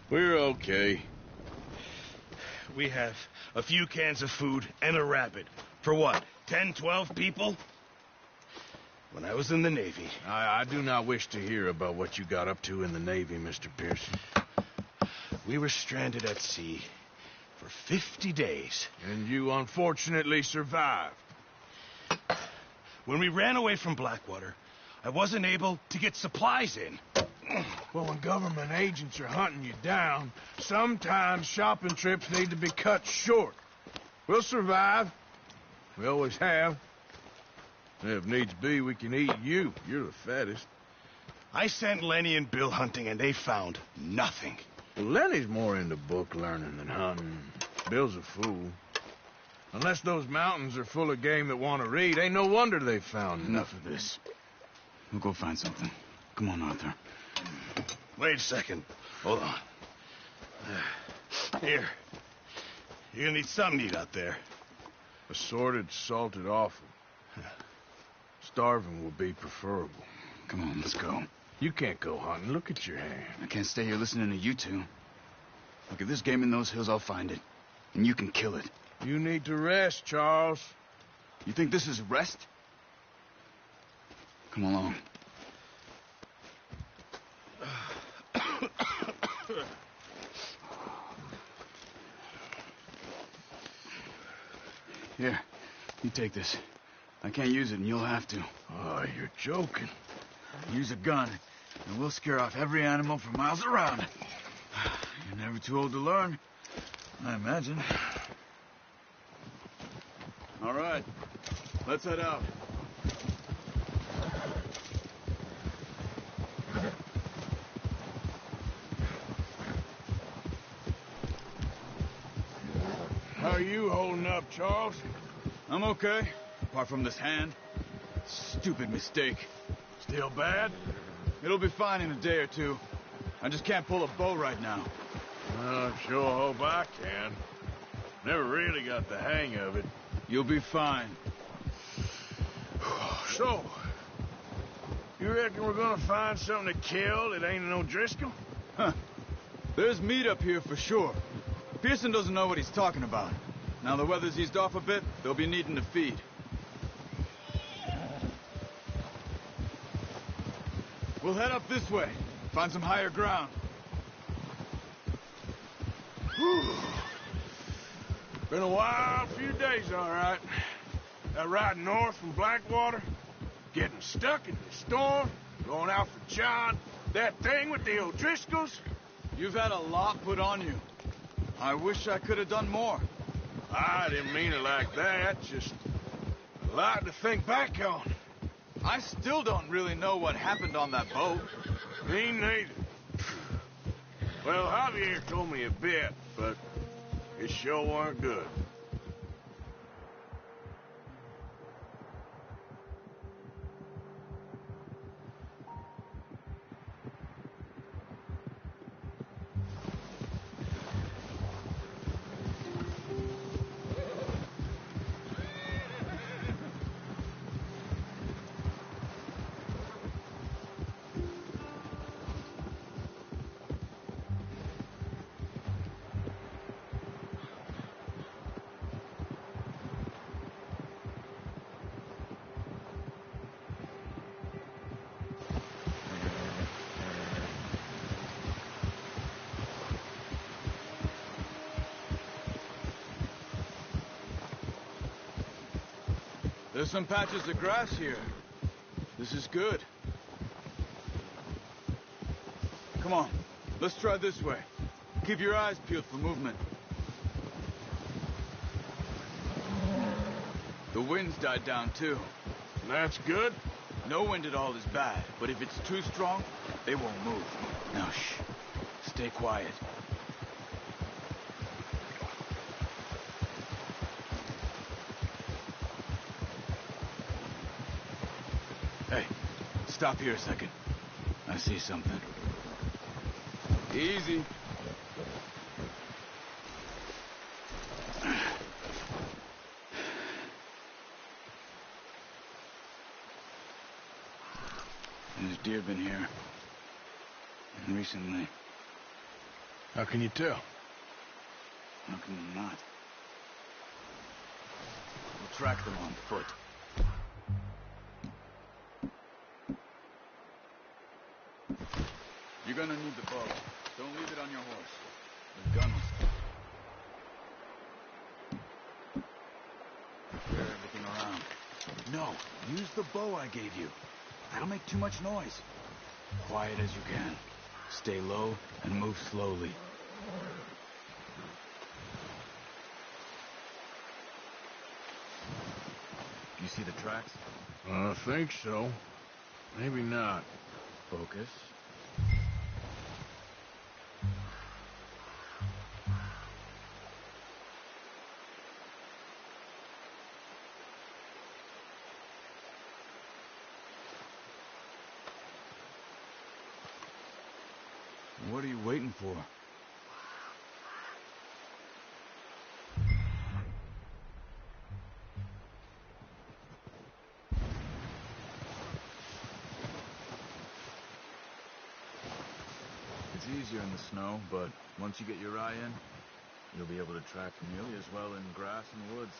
We're okay. We have a few cans of food and a rabbit. For what, 10, 12 people? When I was in the Navy... I do not wish to hear about what you got up to in the Navy, Mr. Pearson. We were stranded at sea for 50 days. And you unfortunately survived. When we ran away from Blackwater, I wasn't able to get supplies in. Well, when government agents are hunting you down, sometimes shopping trips need to be cut short. We'll survive. We always have. If needs be, we can eat you. You're the fattest. I sent Lenny and Bill hunting, and they found nothing. Well, Lenny's more into book learning than hunting. Bill's a fool. Unless those mountains are full of game that want to read, ain't no wonder they found Enough of this. We'll go find something. Come on, Arthur. Wait a second. Hold on. Here. You're gonna need something to eat out there. Assorted, salted offal. Starving will be preferable. Come on, let's go. You can't go hunting. Look at your hand. I can't stay here listening to you two. Look, if there's game in those hills, I'll find it. And you can kill it. You need to rest, Charles. You think this is rest? Come along. Here, you take this. I can't use it, and you'll have to. Oh, you're joking. Use a gun, and we'll scare off every animal for miles around. You're never too old to learn, I imagine. All right, let's head out. How are you holding up, Charles? I'm okay, apart from this hand. Stupid mistake. Still bad? It'll be fine in a day or two. I just can't pull a bow right now. I sure hope I can. Never really got the hang of it. You'll be fine. So, you reckon we're gonna find something to kill that ain't no Driscoll? Huh. There's meat up here for sure. Pearson doesn't know what he's talking about. Now the weather's eased off a bit, they'll be needing to feed. We'll head up this way, find some higher ground. Whew. Been a wild few days, all right. That ride north from Blackwater, getting stuck in the storm, going out for John, that thing with the O'Driscolls. You've had a lot put on you. I wish I could have done more. I didn't mean it like that, just a lot to think back on. I still don't really know what happened on that boat. Me neither. Well, Javier told me a bit, but it sure weren't good. There's some patches of grass here. This is good. Come on, let's try this way. Keep your eyes peeled for movement. The wind's died down too. That's good. No wind at all is bad, but if it's too strong, they won't move. Now shh, stay quiet. Hey, stop here a second. I see something. Easy. There's deer been here. Recently. How can you tell? How can you not? We'll track them on foot. You're gonna need the bow. Don't leave it on your horse. The gun will stay. Clear everything around. No, use the bow I gave you. That'll make too much noise. Quiet as you can. Stay low and move slowly. You see the tracks? I think so. Maybe not. Focus. What are you waiting for? It's easier in the snow, but once you get your eye in, you'll be able to track nearly as well in grass and woods.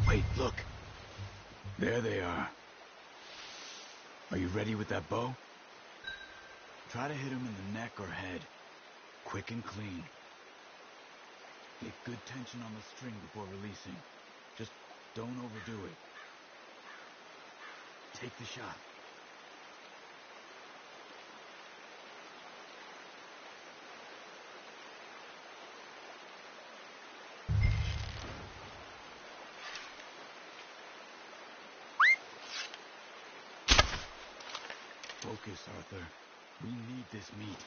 Wait, look. There they are. Are you ready with that bow? Try to hit him in the neck or head. Quick and clean. Get good tension on the string before releasing. Just don't overdo it. Take the shot. Focus, Arthur. We need this meat.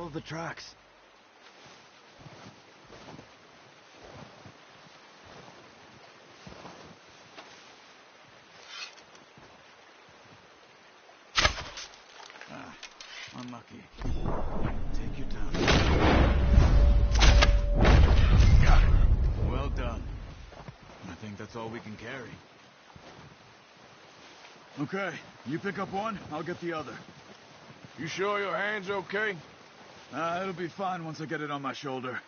follow the tracks. Unlucky. Take your time. Got it. Well done. I think that's all we can carry. Okay, you pick up one, I'll get the other. You sure your hand's okay? It'll be fine once I get it on my shoulder.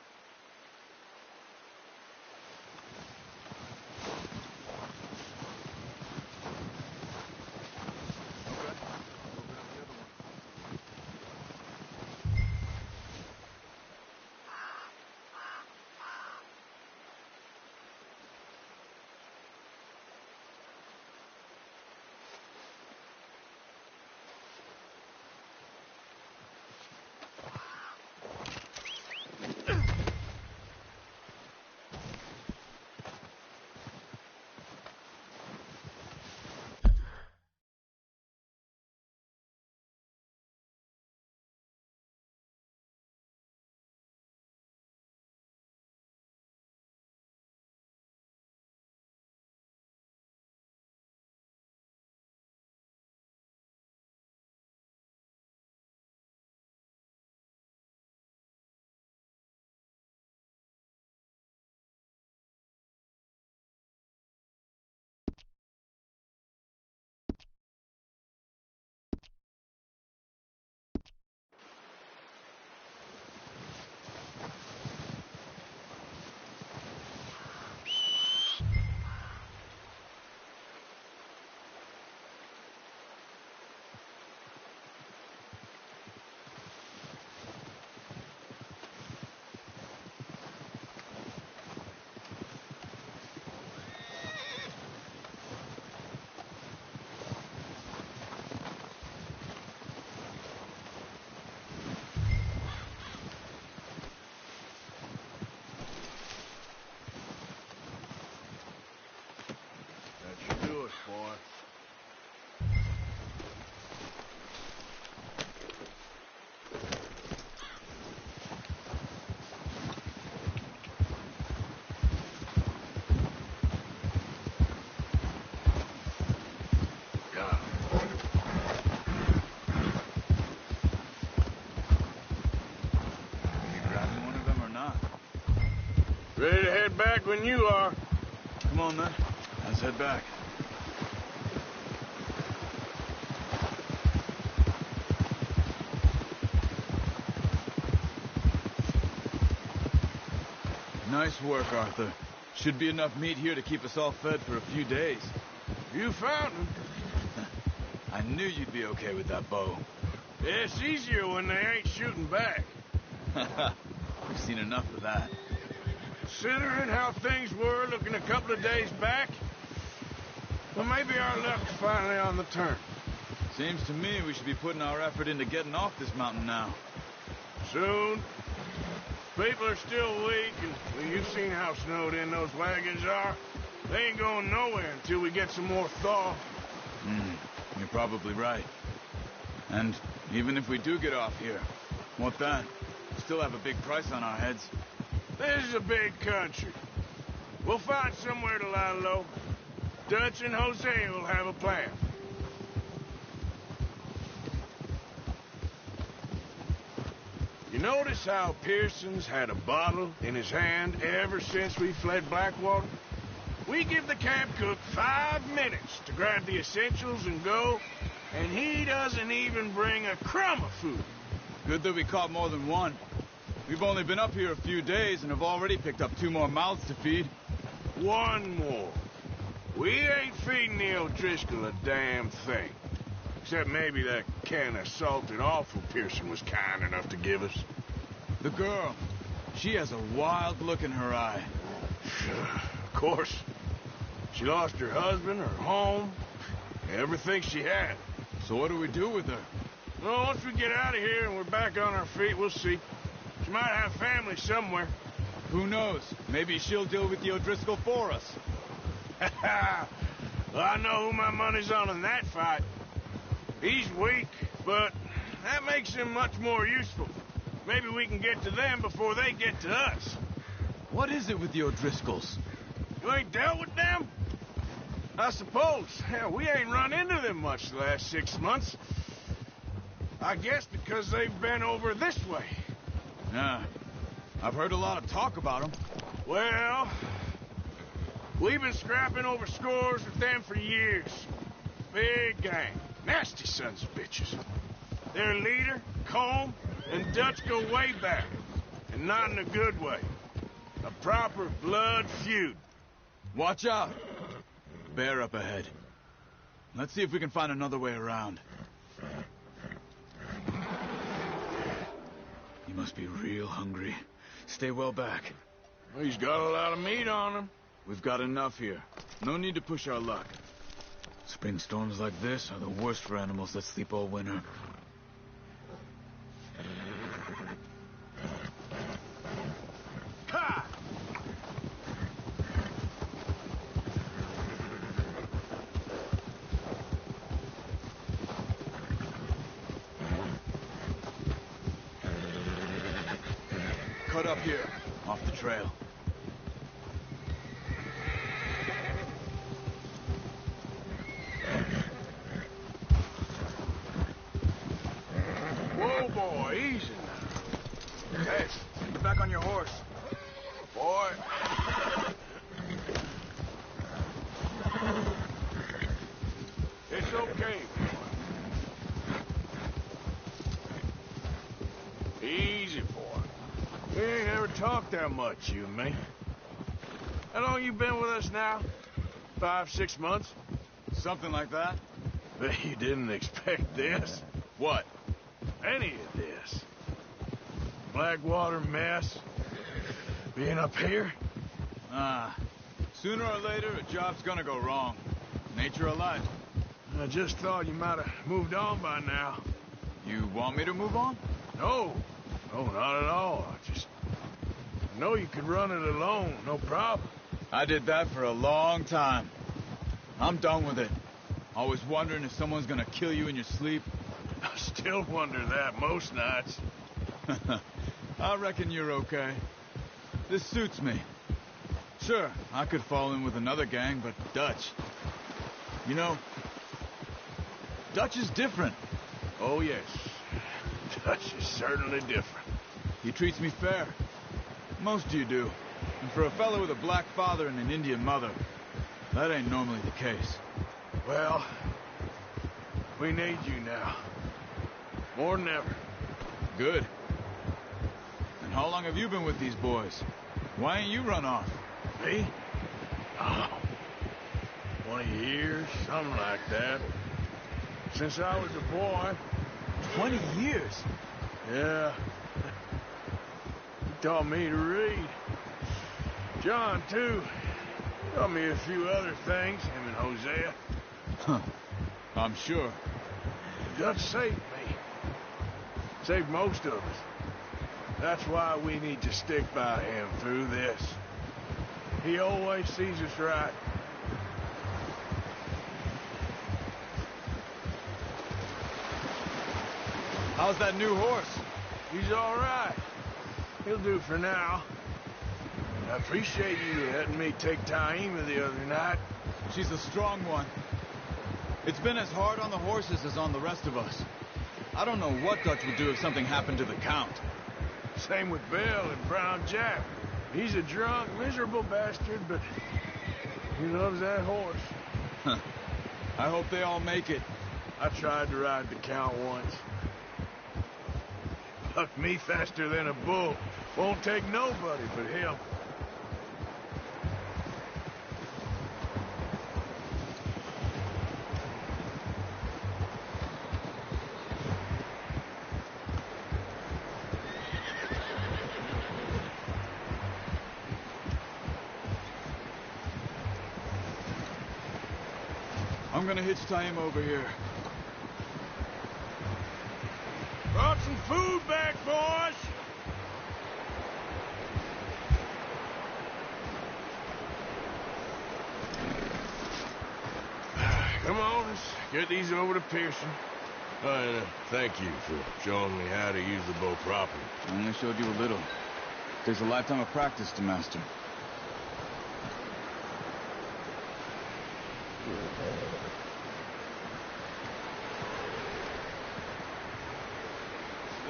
Boy. Ready to head back when you are. Come on, then. Let's head back. Nice work, Arthur. Should be enough meat here to keep us all fed for a few days. You found him. I knew you'd be okay with that bow. Yeah, it's easier when they ain't shooting back. We've seen enough of that. Considering how things were looking a couple of days back, well, maybe our luck's finally on the turn. Seems to me we should be putting our effort into getting off this mountain now. Soon. People are still weak, and well, you've seen how snowed in those wagons are. They ain't going nowhere until we get some more thaw. You're probably right. And even if we do get off here, what then? We still have a big price on our heads. This is a big country. We'll find somewhere to lie low. Dutch and Jose will have a plan. You notice how Pearson's had a bottle in his hand ever since we fled Blackwater? We give the camp cook 5 minutes to grab the essentials and go, and he doesn't even bring a crumb of food. Good that we caught more than one. We've only been up here a few days and have already picked up 2 more mouths to feed. 1 more. We ain't feeding the O'Driscoll a damn thing. Except maybe that can of salted offal Pearson was kind enough to give us. The girl, she has a wild look in her eye. Of course. She lost her husband, her home, everything she had. So what do we do with her? Well, once we get out of here and we're back on our feet, we'll see. She might have family somewhere. Who knows? Maybe she'll deal with the O'Driscoll for us. Well, I know who my money's on in that fight. He's weak, but that makes him much more useful. Maybe we can get to them before they get to us. What is it with the O'Driscolls? You ain't dealt with them? I suppose. Hell, we ain't run into them much the last 6 months. I guess because they've been over this way. Yeah, I've heard a lot of talk about them. Well, we've been scrapping over scores with them for years. Big gang. Nasty sons of bitches. Their leader, Combe, and Dutch go way back. And not in a good way. A proper blood feud. Watch out! Bear up ahead. Let's see if we can find another way around. You must be real hungry. Stay well back. Well, he's got a lot of meat on him. We've got enough here. No need to push our luck. Spring storms like this are the worst for animals that sleep all winter. Ha! Cut up here, off the trail. Whoa, boy, easy now. Hey, get back on your horse. Boy. It's okay. Easy, boy. We ain't ever talked that much, you and me. How long you been with us now? 5, 6 months? Something like that? Bet you didn't expect this. What? Any of this. Blackwater mess. Being up here. Sooner or later, a job's gonna go wrong. Nature of life. I just thought you might have moved on by now. You want me to move on? No. No, not at all. I know you could run it alone, no problem. I did that for a long time. I'm done with it. Always wondering if someone's gonna kill you in your sleep. I still wonder that most nights. I reckon you're okay. This suits me. Sure, I could fall in with another gang, but Dutch. You know, Dutch is different. Oh, yes. Dutch is certainly different. He treats me fair. Most of you do. And for a fellow with a black father and an Indian mother, that ain't normally the case. Well, we need you now. More than ever. Good. And how long have you been with these boys? Why ain't you run off? Me? Oh, 20 years, something like that. Since I was a boy. 20 years? Yeah. He taught me to read. John, too. Taught me a few other things, him and Hosea. Huh. I'm sure. Dutch saved me. Saved most of us. That's why we need to stick by him through this. He always sees us right. How's that new horse? He's all right. He'll do for now. I appreciate you letting me take Taima the other night. She's a strong one. It's been as hard on the horses as on the rest of us. I don't know what Dutch would do if something happened to the Count. Same with Bill and Brown Jack. He's a drunk, miserable bastard, but he loves that horse. Huh. I hope they all make it. I tried to ride the Count once. Bucked me faster than a bull. Won't take nobody but him. I'm gonna hitch Taima over here. Brought some food back, boys! Come on, let's get these over to Pearson. Thank you for showing me how to use the bow properly. I only showed you a little. Takes a lifetime of practice to master.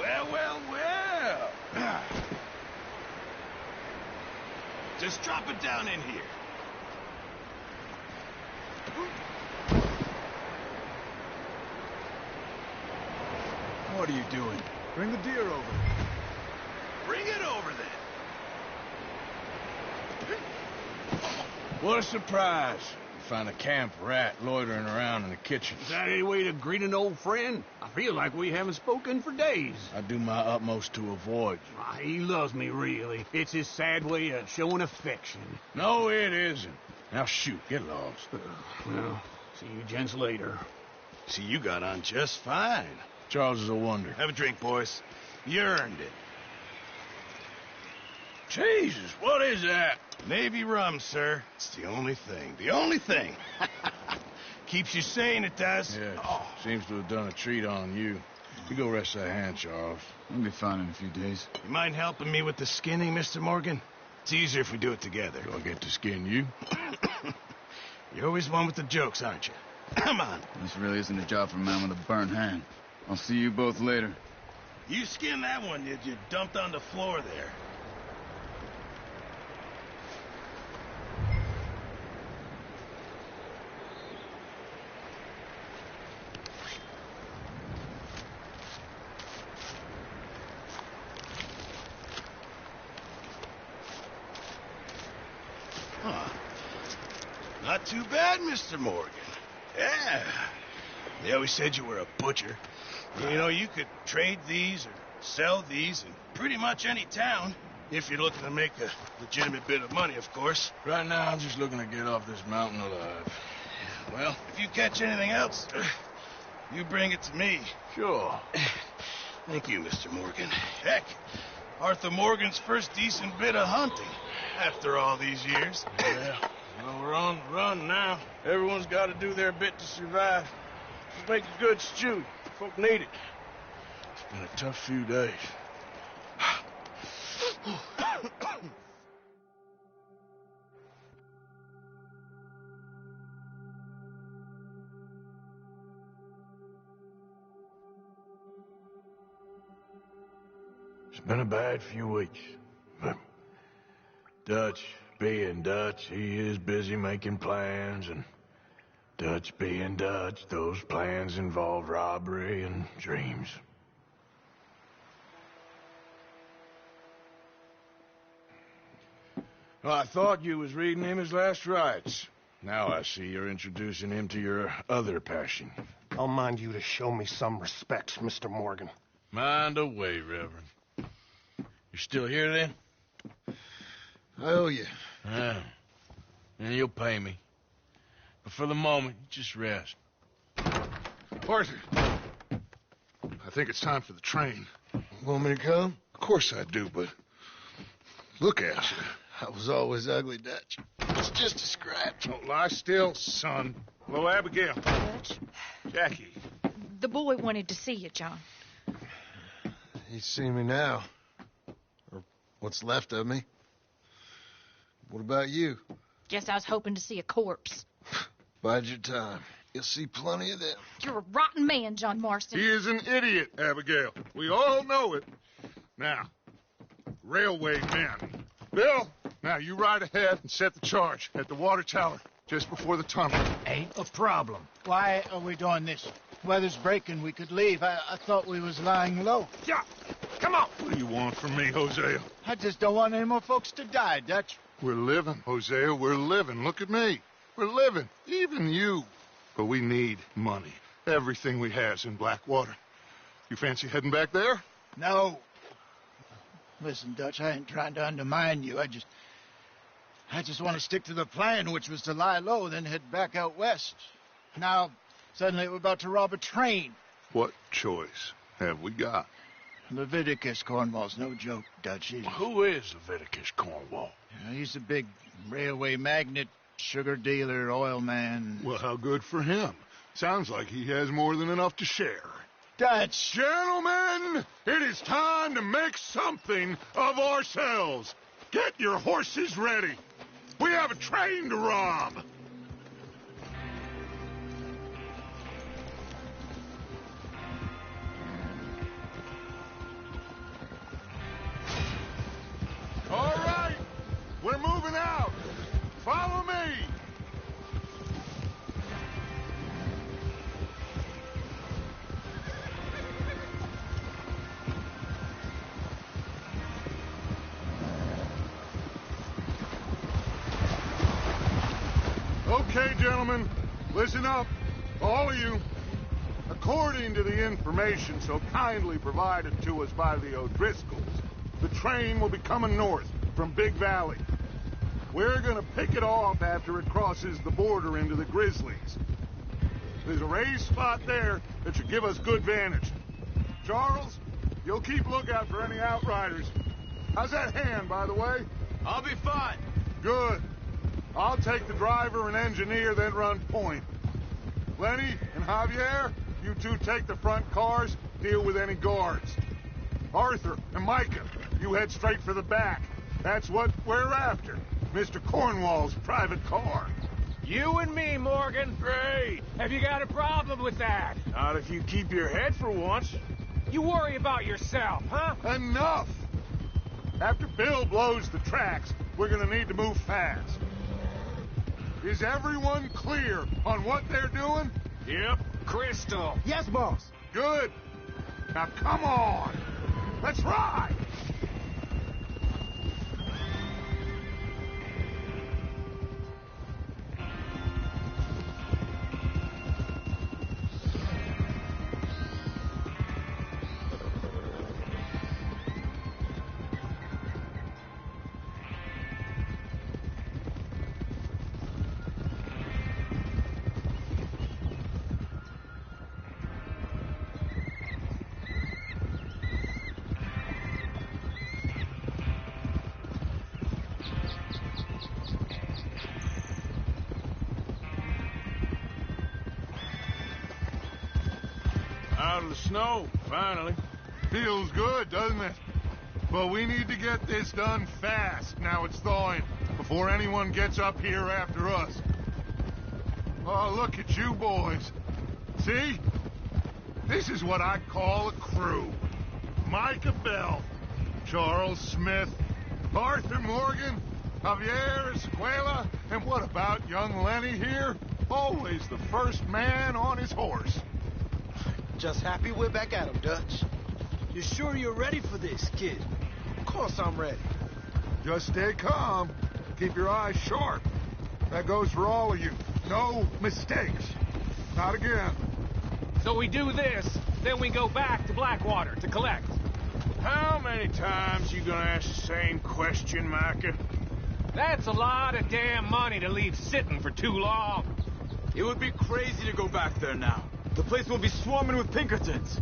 Well. Just drop it down in here. What are you doing? Bring the deer over. Bring it over then. What a surprise. You find a camp rat loitering around in the kitchen. Is that any way to greet an old friend? I feel like we haven't spoken for days. I do my utmost to avoid you. He loves me, really. It's his sad way of showing affection. No, it isn't. Now shoot, get lost. Well, see you gents later. See, you got on just fine. Charles is a wonder. Have a drink, boys. You earned it. Jesus, what is that? Navy rum, sir. It's the only thing. The only thing. Keeps you sane, it does. Yeah, seems to have done a treat on you. You go rest that hand, Charles. I'll be fine in a few days. You mind helping me with the skinning, Mr. Morgan? It's easier if we do it together. Do I get to skin you? You're always one with the jokes, aren't you? Come on. This really isn't a job for a man with a burnt hand. I'll see you both later. You skinned that one, did you? Dumped on the floor there. Huh. Not too bad, Mr. Morgan. Yeah. They always said you were a butcher. You know, you could trade these or sell these in pretty much any town. If you're looking to make a legitimate bit of money, of course. Right now, I'm just looking to get off this mountain alive. Well, if you catch anything else, you bring it to me. Sure. Thank you, Mr. Morgan. Heck, Arthur Morgan's first decent bit of hunting after all these years. Yeah. Well, we're on the run now. Everyone's got to do their bit to survive. Just make a good stew. Folk need it. It's been a tough few days. It's been a bad few weeks, but Dutch being Dutch, he is busy making plans, and Dutch being Dutch, those plans involve robbery and dreams. Well, I thought you was reading him his last rites. Now I see you're introducing him to your other passion. I'll mind you to show me some respect, Mr. Morgan. Mind away, Reverend. You still here, then? I owe you. Yeah. And you'll pay me. But for the moment, just rest. Arthur, I think it's time for the train. Want me to come? Of course I do, but look at you. I was always ugly, Dutch. It's just a scratch. Don't lie still, son. Hello, Abigail. Dutch, Jackie. the boy wanted to see you, John. He's seen me now. Or what's left of me. What about you? Guess I was hoping to see a corpse. Bide your time. You'll see plenty of them. You're a rotten man, John Marston. He is an idiot, Abigail. We all know it. Now, railway men. Bill, now you ride ahead and set the charge at the water tower just before the tunnel. Ain't a problem. Why are we doing this? Weather's breaking. We could leave. I thought we was lying low. Yeah, come on. What do you want from me, Hosea? I just don't want any more folks to die, Dutch. We're living, Hosea. We're living. Look at me. We're living. Even you. But we need money. Everything we has in Blackwater. You fancy heading back there? No. Listen, Dutch, I ain't trying to undermine you. I just want to stick to the plan, which was to lie low, then head back out west. Now, suddenly we're about to rob a train. What choice have we got? Leviticus Cornwall's no joke, Dutch. Who is Leviticus Cornwall? He's a big railway magnate, sugar dealer, oil man. Well, how good for him. Sounds like he has more than enough to share. Dutch! Gentlemen, it is time to make something of ourselves. Get your horses ready. We have a train to rob. All right, we're moving out. Follow me. Okay, gentlemen, listen up, all of you. According to the information so kindly provided to us by the O'Driscolls, the train will be coming north from Big Valley. We're gonna pick it off after it crosses the border into the Grizzlies. There's a raised spot there that should give us good vantage. Charles, you'll keep lookout for any outriders. How's that hand, by the way? I'll be fine. Good. I'll take the driver and engineer, then run point. Lenny and Javier, you two take the front cars, deal with any guards. Arthur and Micah, you head straight for the back. That's what we're after. Mr. Cornwall's private car. You and me, Morgan. Great. Have you got a problem with that? Not if you keep your head for once. You worry about yourself, huh? Enough! After Bill blows the tracks, we're gonna need to move fast. Is everyone clear on what they're doing? Yep. Crystal. Yes, boss. Good. Now come on. Let's ride. Out of the snow, finally. Feels good, doesn't it? But we need to get this done fast, now it's thawing, before anyone gets up here after us. Oh, look at you boys. See? This is what I call a crew. Micah Bell, Charles Smith, Arthur Morgan, Javier Escuela, and what about young Lenny here? Always the first man on his horse. Just happy we're back at him, Dutch. You sure you're ready for this, kid? Of course I'm ready. Just stay calm. Keep your eyes sharp. That goes for all of you. No mistakes. Not again. So we do this, then we go back to Blackwater to collect. How many times you gonna ask the same question, Micah? That's a lot of damn money to leave sitting for too long. It would be crazy to go back there now. The place will be swarming with Pinkertons.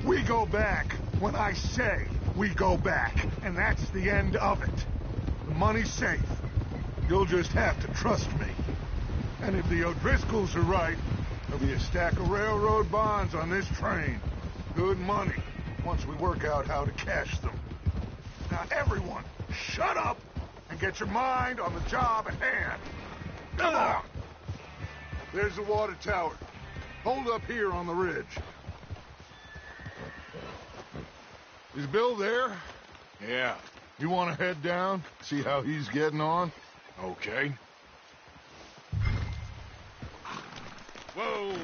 We go back when I say we go back, and that's the end of it. The money's safe. You'll just have to trust me. And if the O'Driscolls are right, there'll be a stack of railroad bonds on this train. Good money, once we work out how to cash them. Now everyone, shut up and get your mind on the job at hand. Come on. There's the water tower. Hold up here on the ridge. Is Bill there? Yeah. You want to head down, see how he's getting on? Okay. Whoa!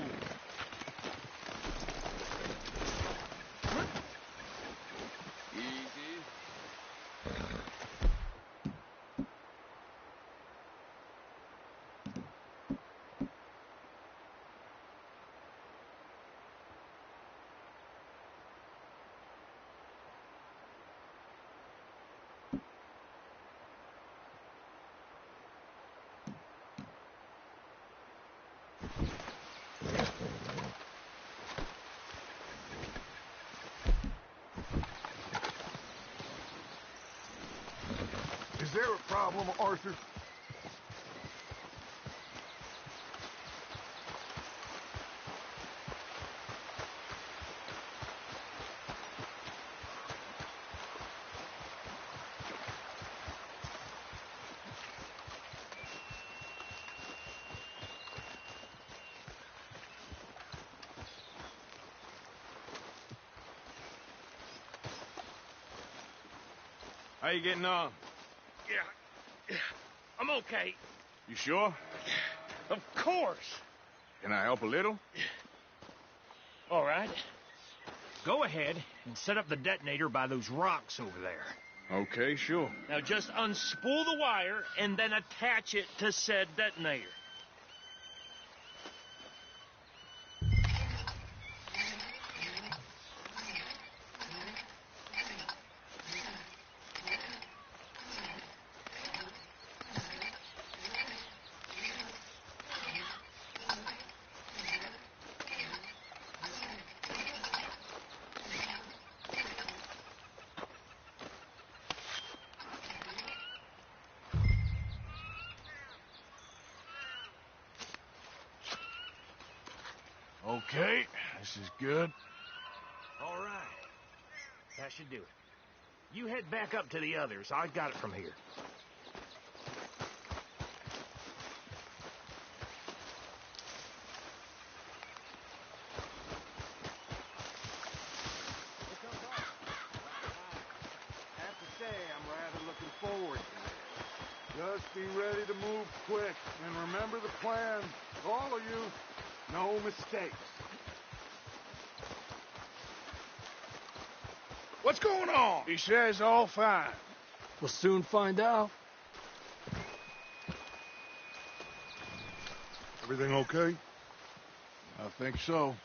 Is there a problem, Arthur? How you getting on? Yeah, I'm okay. You sure? Of course. Can I help a little? All right. Go ahead and set up the detonator by those rocks over there. Okay, sure. Now just unspool the wire and then attach it to said detonator. Okay, this is good. All right. That should do it. You head back up to the others. I got it from here. I have to say, I'm rather looking forward to this. Just be ready to move quick, and remember the plan. All of you, no mistakes. What's going on? He says all fine. We'll soon find out. Everything okay? I think so.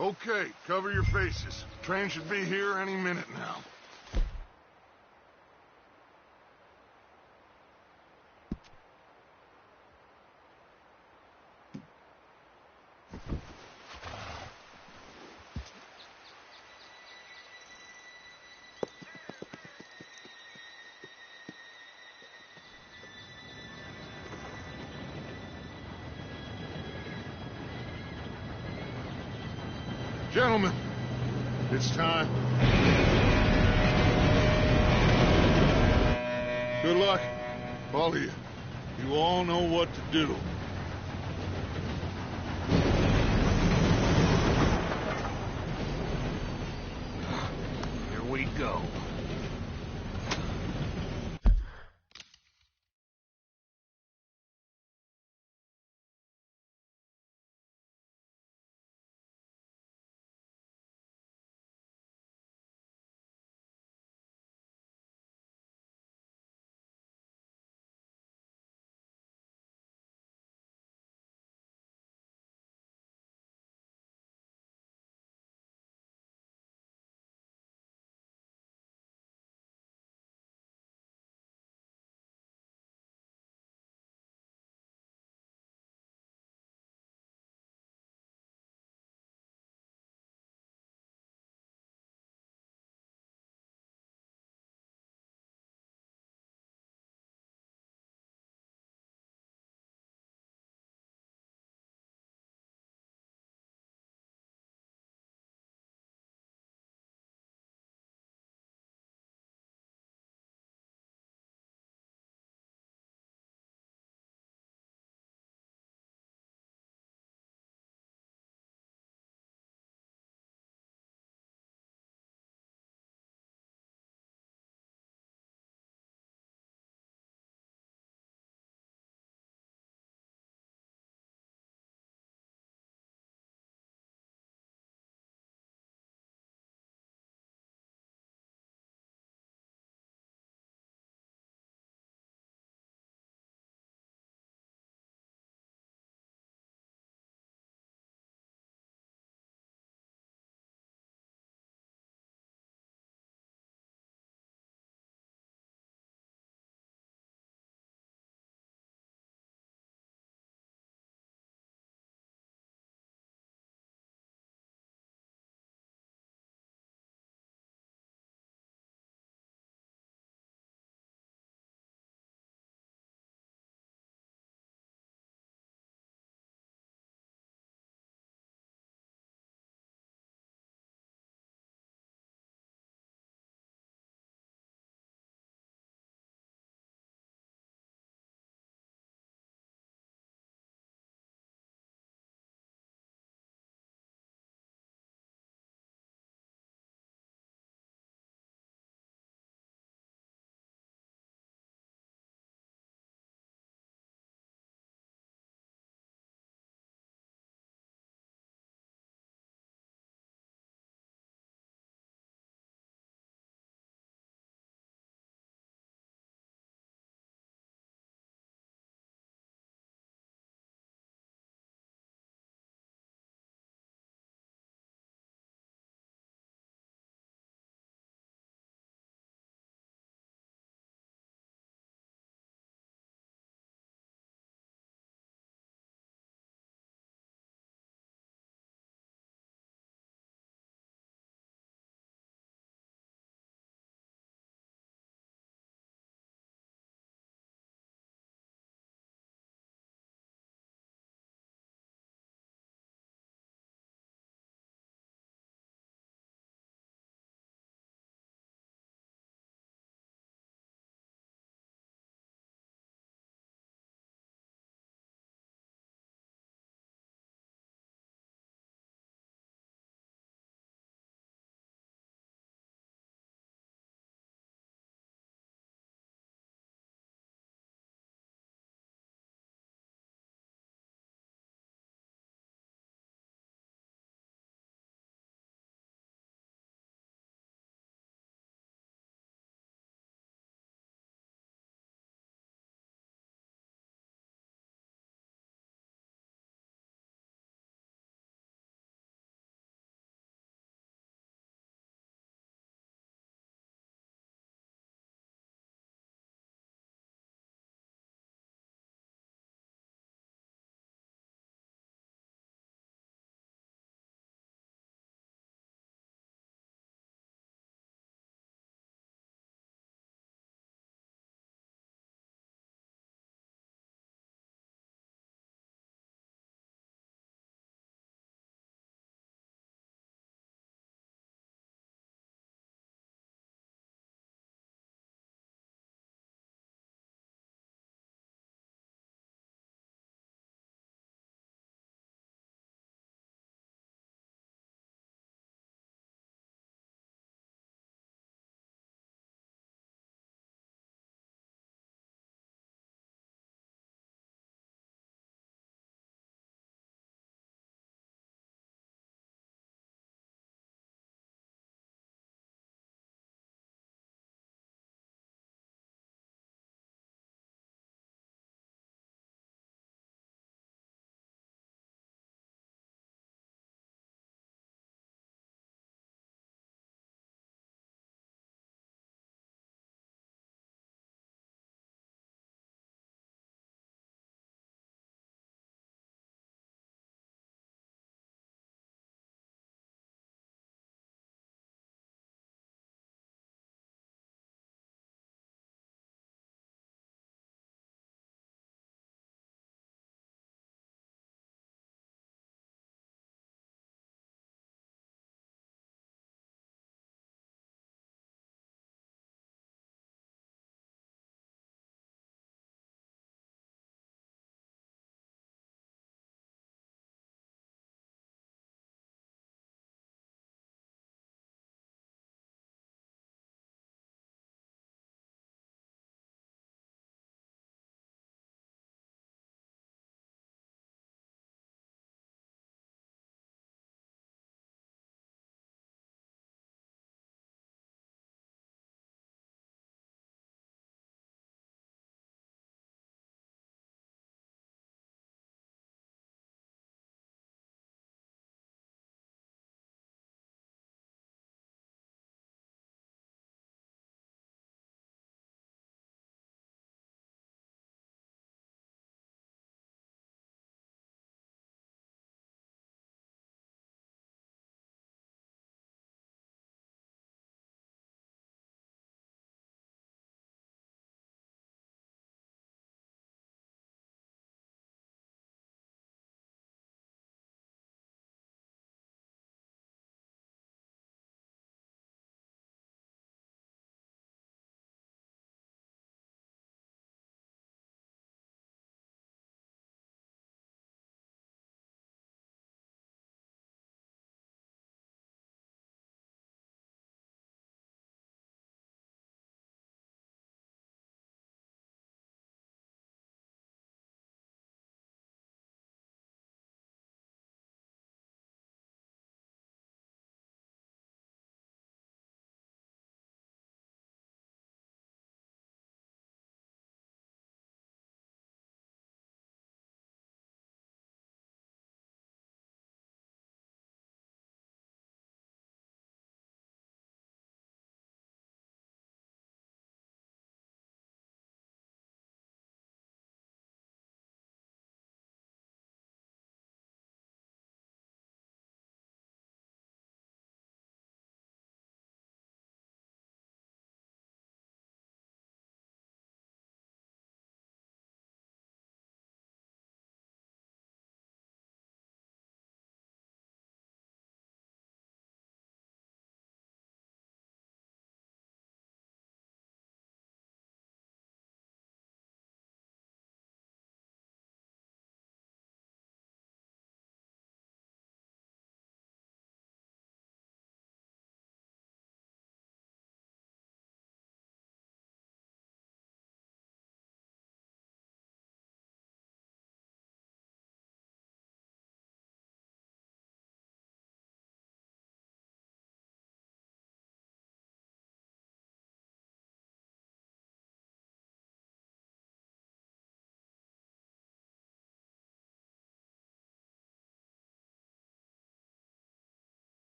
Okay, cover your faces. Train should be here any minute now. Gentlemen, it's time. Good luck, all of you. You all know what to do. Here we go.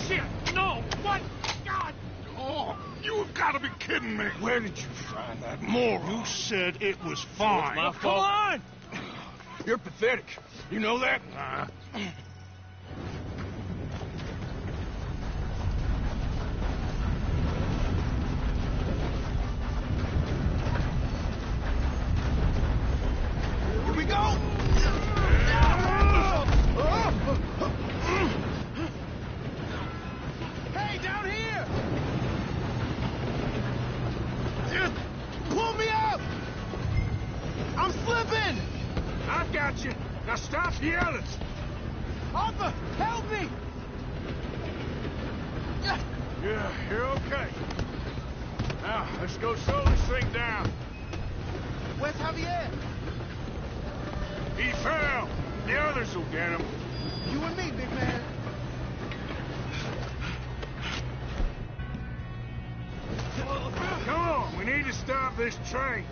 Shit! No! What? God! Oh, you've got to be kidding me. Where did you find that moron? You said it was fine. my Come on! You're pathetic. You know that? Here we go! Hey, down here! Just pull me up! I'm slipping! I've got you. Now stop yelling. Arthur, help me! Yeah, you're okay. Now, let's go slow this thing down. Where's Javier? He fell. The others will get him. You and me, big man. Come on, we need to stop this train.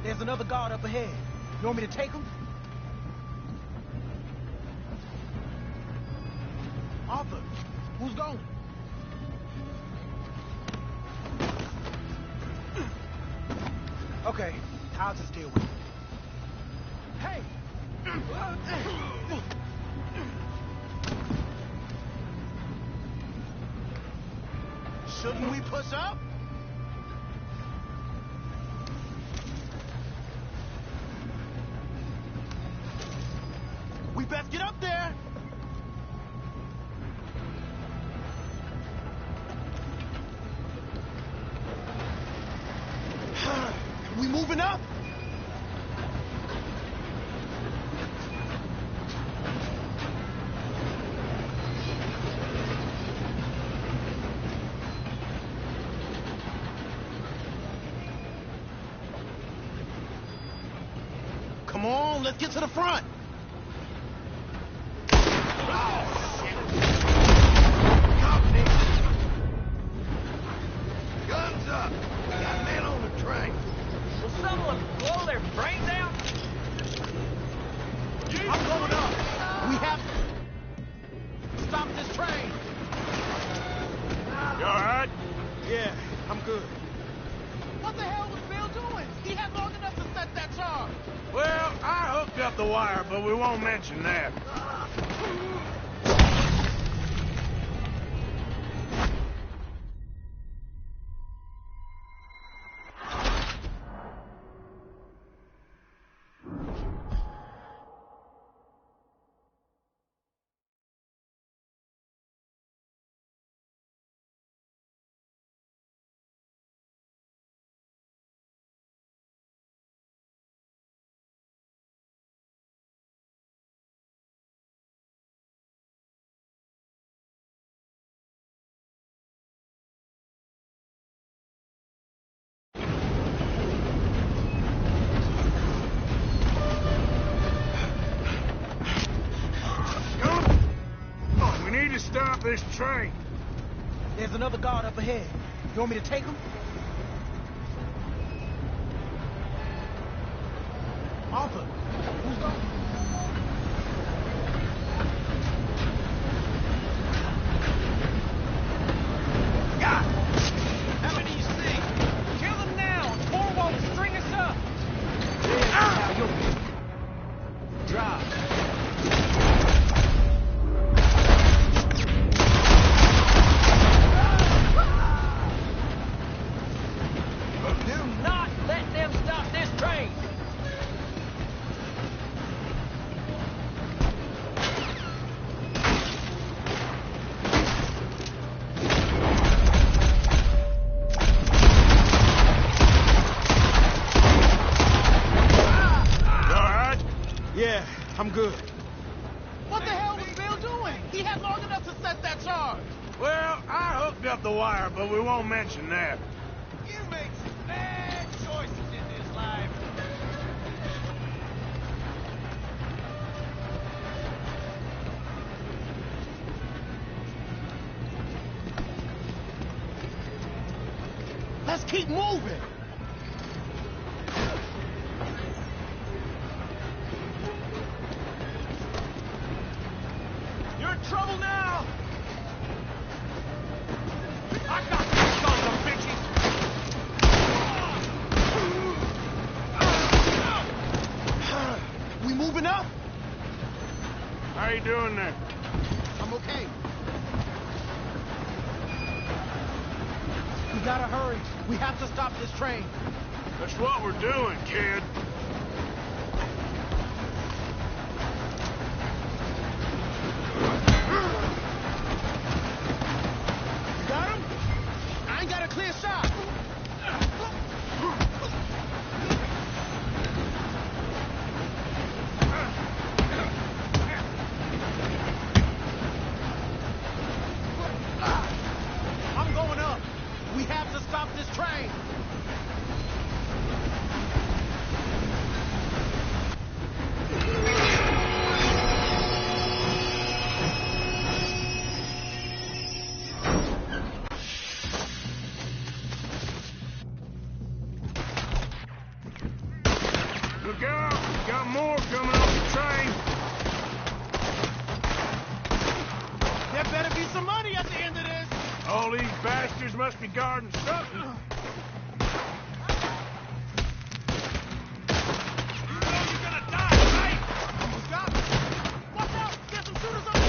There's another guard up ahead. You want me to take him? Arthur, who's going? Okay, I'll just deal with it. Hey! Shouldn't we push up? We best get up there! We moving up? Come on, let's get to the front. Guns up. We got men on the train. Will someone blow their brains out? I'm going up. We have to stop this train. You all right? Yeah, I'm good. What the hell was Bill doing? He had long enough to set that charge. Well, I hooked up the wire, but we won't mention that. We need to stop this train. There's another guard up ahead. You want me to take him? Arthur, who's going? God! How many do you see? Kill them now! Four won't string us up! Now you'll drive. Do not let them stop this train! You all right? Yeah, I'm good. What the hell was Bill doing? He had long enough to set that charge. Well, I hooked up the wire, but we won't mention that. You make some bad choices in this life. Let's keep moving. You're in trouble now. I got these sons of bitches. We moving up? How you doing there? I'm okay. We gotta hurry. We have to stop this train. That's what we're doing, kid. Got him? I ain't got a clear shot. I'm going up. We have to stop this train. Look out! Got more coming off the train. There better be some money at the end of this. All these bastards must be guarding something. You know you're gonna die, right? Almost got me. Watch out! There's some shooters on the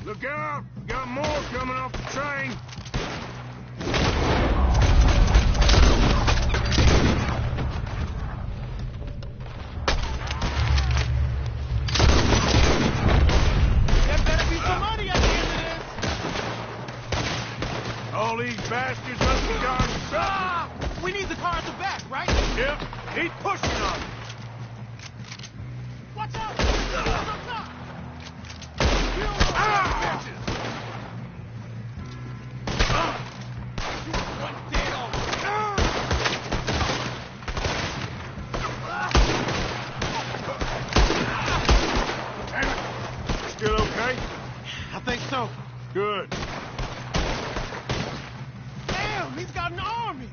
Look out! Got more coming off the train. There better be some money at the end of this. All these bastards must be guarding something. Ah! We need the car at the back, right? Yep, keep pushing on it. Watch out! Shooters up top! Still okay? I think so. Good. Damn, he's got an army.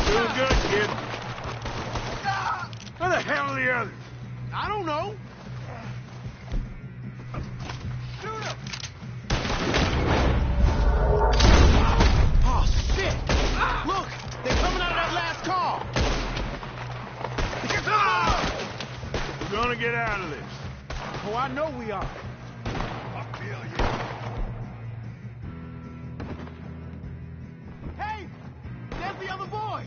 Doing good, kid. Where the hell are the others? I don't know. Shoot him! Oh, shit! Look, they're coming out of that last car. We're gonna get out of this. Oh, I know we are. I feel you. Hey, there's the other boy.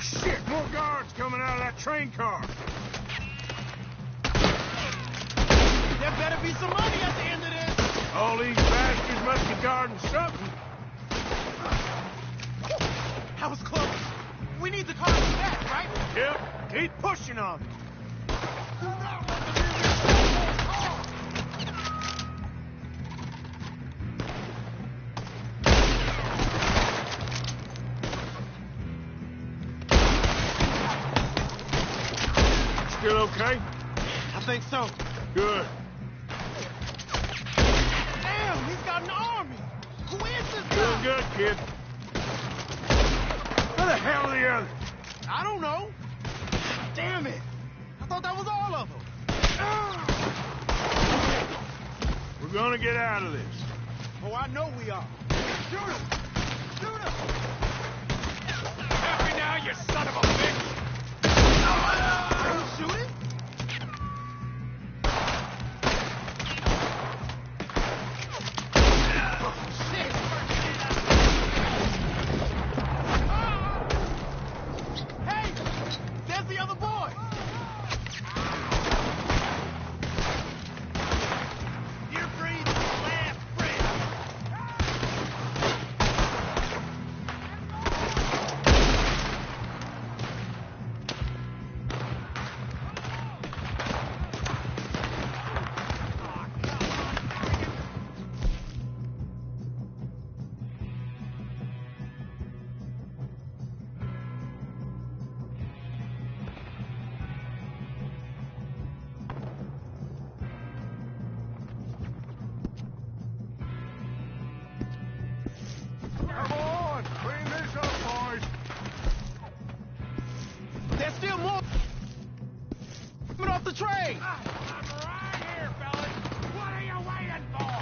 Shit, more guards coming out of that train car. There better be some money at the end of this. All these bastards must be guarding something. That was close. We need the car at the back, right? Yep, keep pushing on it. Still okay? I think so. Good. Damn, he's got an army. Who is this Doing guy? good, kid. Where the hell are the others? I don't know. Damn it. I thought that was all of them. We're gonna get out of this. Oh, I know we are. Shoot him! Shoot him! Help me now, you son of a bitch! Are you shooting? Oh, shit! train! I'm right here, fellas. What are you waiting for?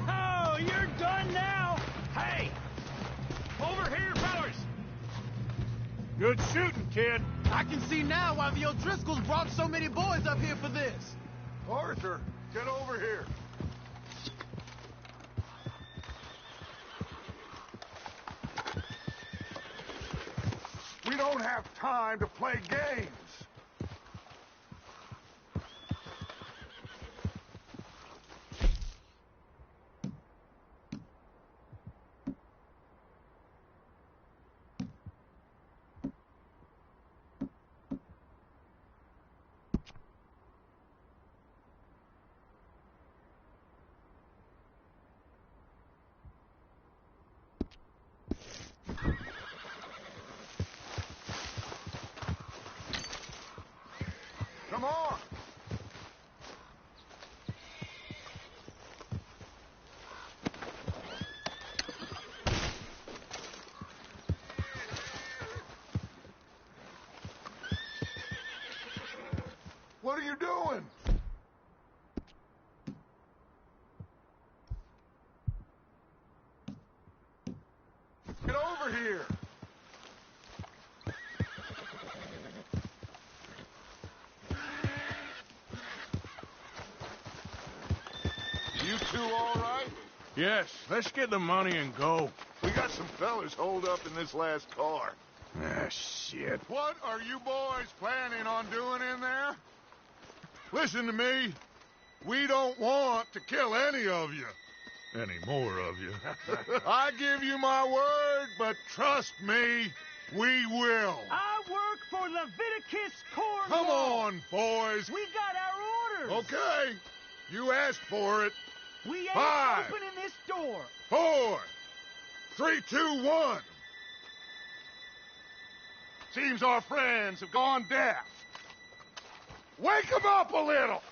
Oh, you're done now? Hey! Over here, fellas! Good shooting, kid. I can see now why the O'Driscolls brought so many boys up here for this. Arthur, get over here. We don't have time to play games. Come on! What are you doing? Get over here! You two all right? Yes, let's get the money and go. We got some fellas holed up in this last car. Ah, shit. What are you boys planning on doing in there? Listen to me. We don't want to kill any of you. Any more of you. I give you my word, but trust me, we will. I work for Leviticus Cornwall. Come on, boys. We got our orders. Okay. You asked for it. We ain't 5, opening this door. 4, 3, 2, 1. Seems our friends have gone deaf. Wake them up a little.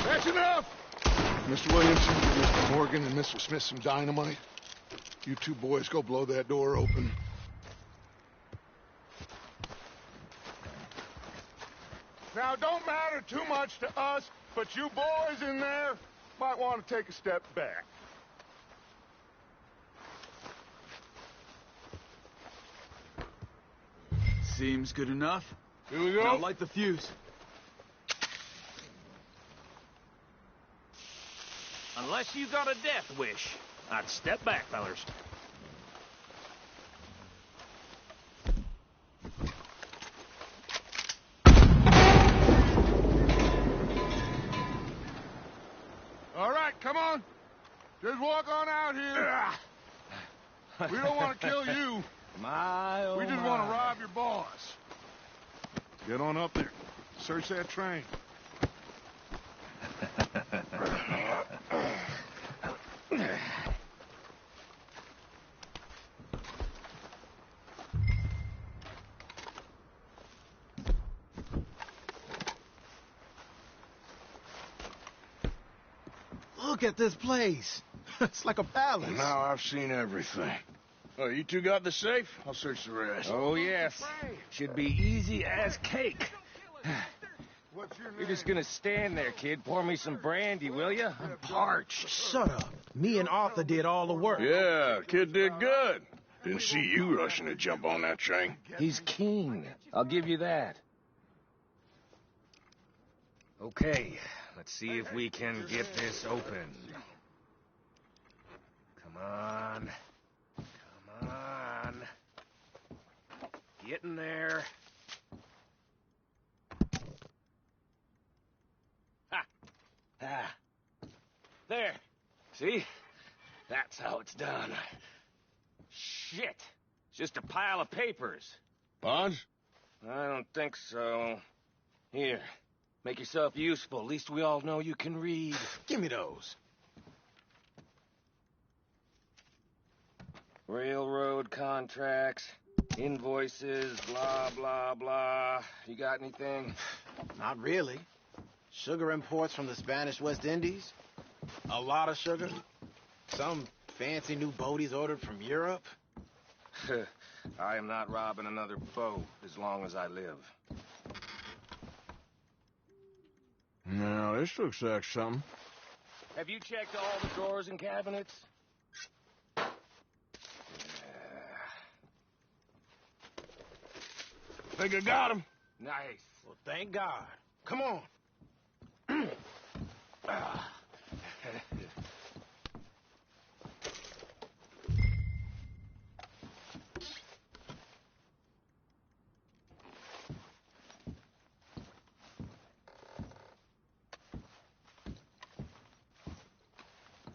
That's enough. Mr. Williamson, give Mr. Morgan and Mr. Smith some dynamite. You two boys go blow that door open. Now, it don't matter too much to us, but you boys in there might want to take a step back. Seems good enough. Here we go. Now light the fuse. Unless you got a death wish, I'd step back, fellers. All right, come on. Just walk on out here. We don't want to kill you. We just want to rob your boss. Get on up there. Search that train. Look at this place. It's like a palace. Now I've seen everything. Oh, you two got the safe? I'll search the rest. Oh, yes. Should be easy as cake. What's your name? You're just gonna stand there, kid. Pour me some brandy, will you? I'm parched. Shut up. Me and Arthur did all the work. Yeah, kid did good. Didn't see you rushing to jump on that train. He's keen. I'll give you that. Okay, let's see if we can get this open. Come on. Come on. Get in there. Ha! Ah. There. See? That's how it's done. Shit. It's just a pile of papers. Bonds? I don't think so. Here. Make yourself useful. At least we all know you can read. Give me those. Railroad contracts, invoices, blah, blah, blah. You got anything? Not really. Sugar imports from the Spanish West Indies? A lot of sugar? Some fancy new boat he's ordered from Europe? I am not robbing another boat as long as I live. Now, this looks like something. Have you checked all the drawers and cabinets? Think I got him. Nice. Well, thank God. Come on.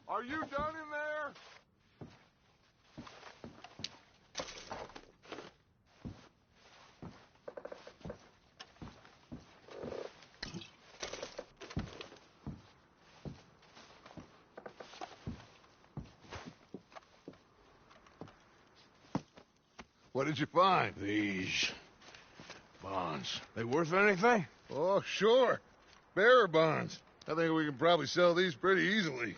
Are you done in there? What did you find? These bonds. They worth anything? Oh, sure. Bearer bonds. I think we can probably sell these pretty easily.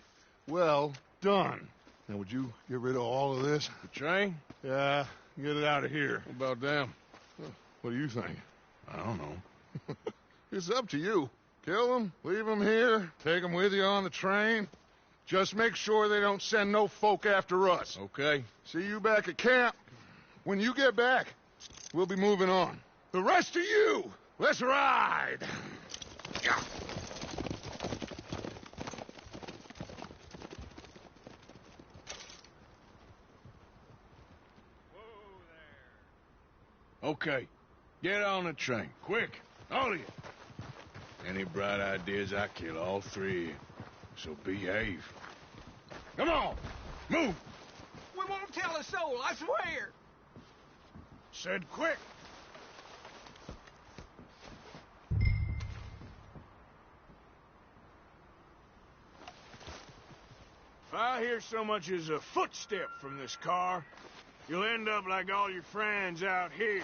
Well done. Now, would you get rid of all of this? The train? Yeah, get it out of here. What about them? What do you think? I don't know. It's up to you. Kill them, leave them here, take them with you on the train. Just make sure they don't send no folk after us. Okay. See you back at camp. When you get back, we'll be moving on. The rest of you, let's ride! Yeah. Okay. Get on the train. Quick. All of you. Any bright ideas, I kill all three of you. So behave. Come on. Move. We won't tell a soul, I swear. Said quick. If I hear so much as a footstep from this car, you'll end up like all your friends out here.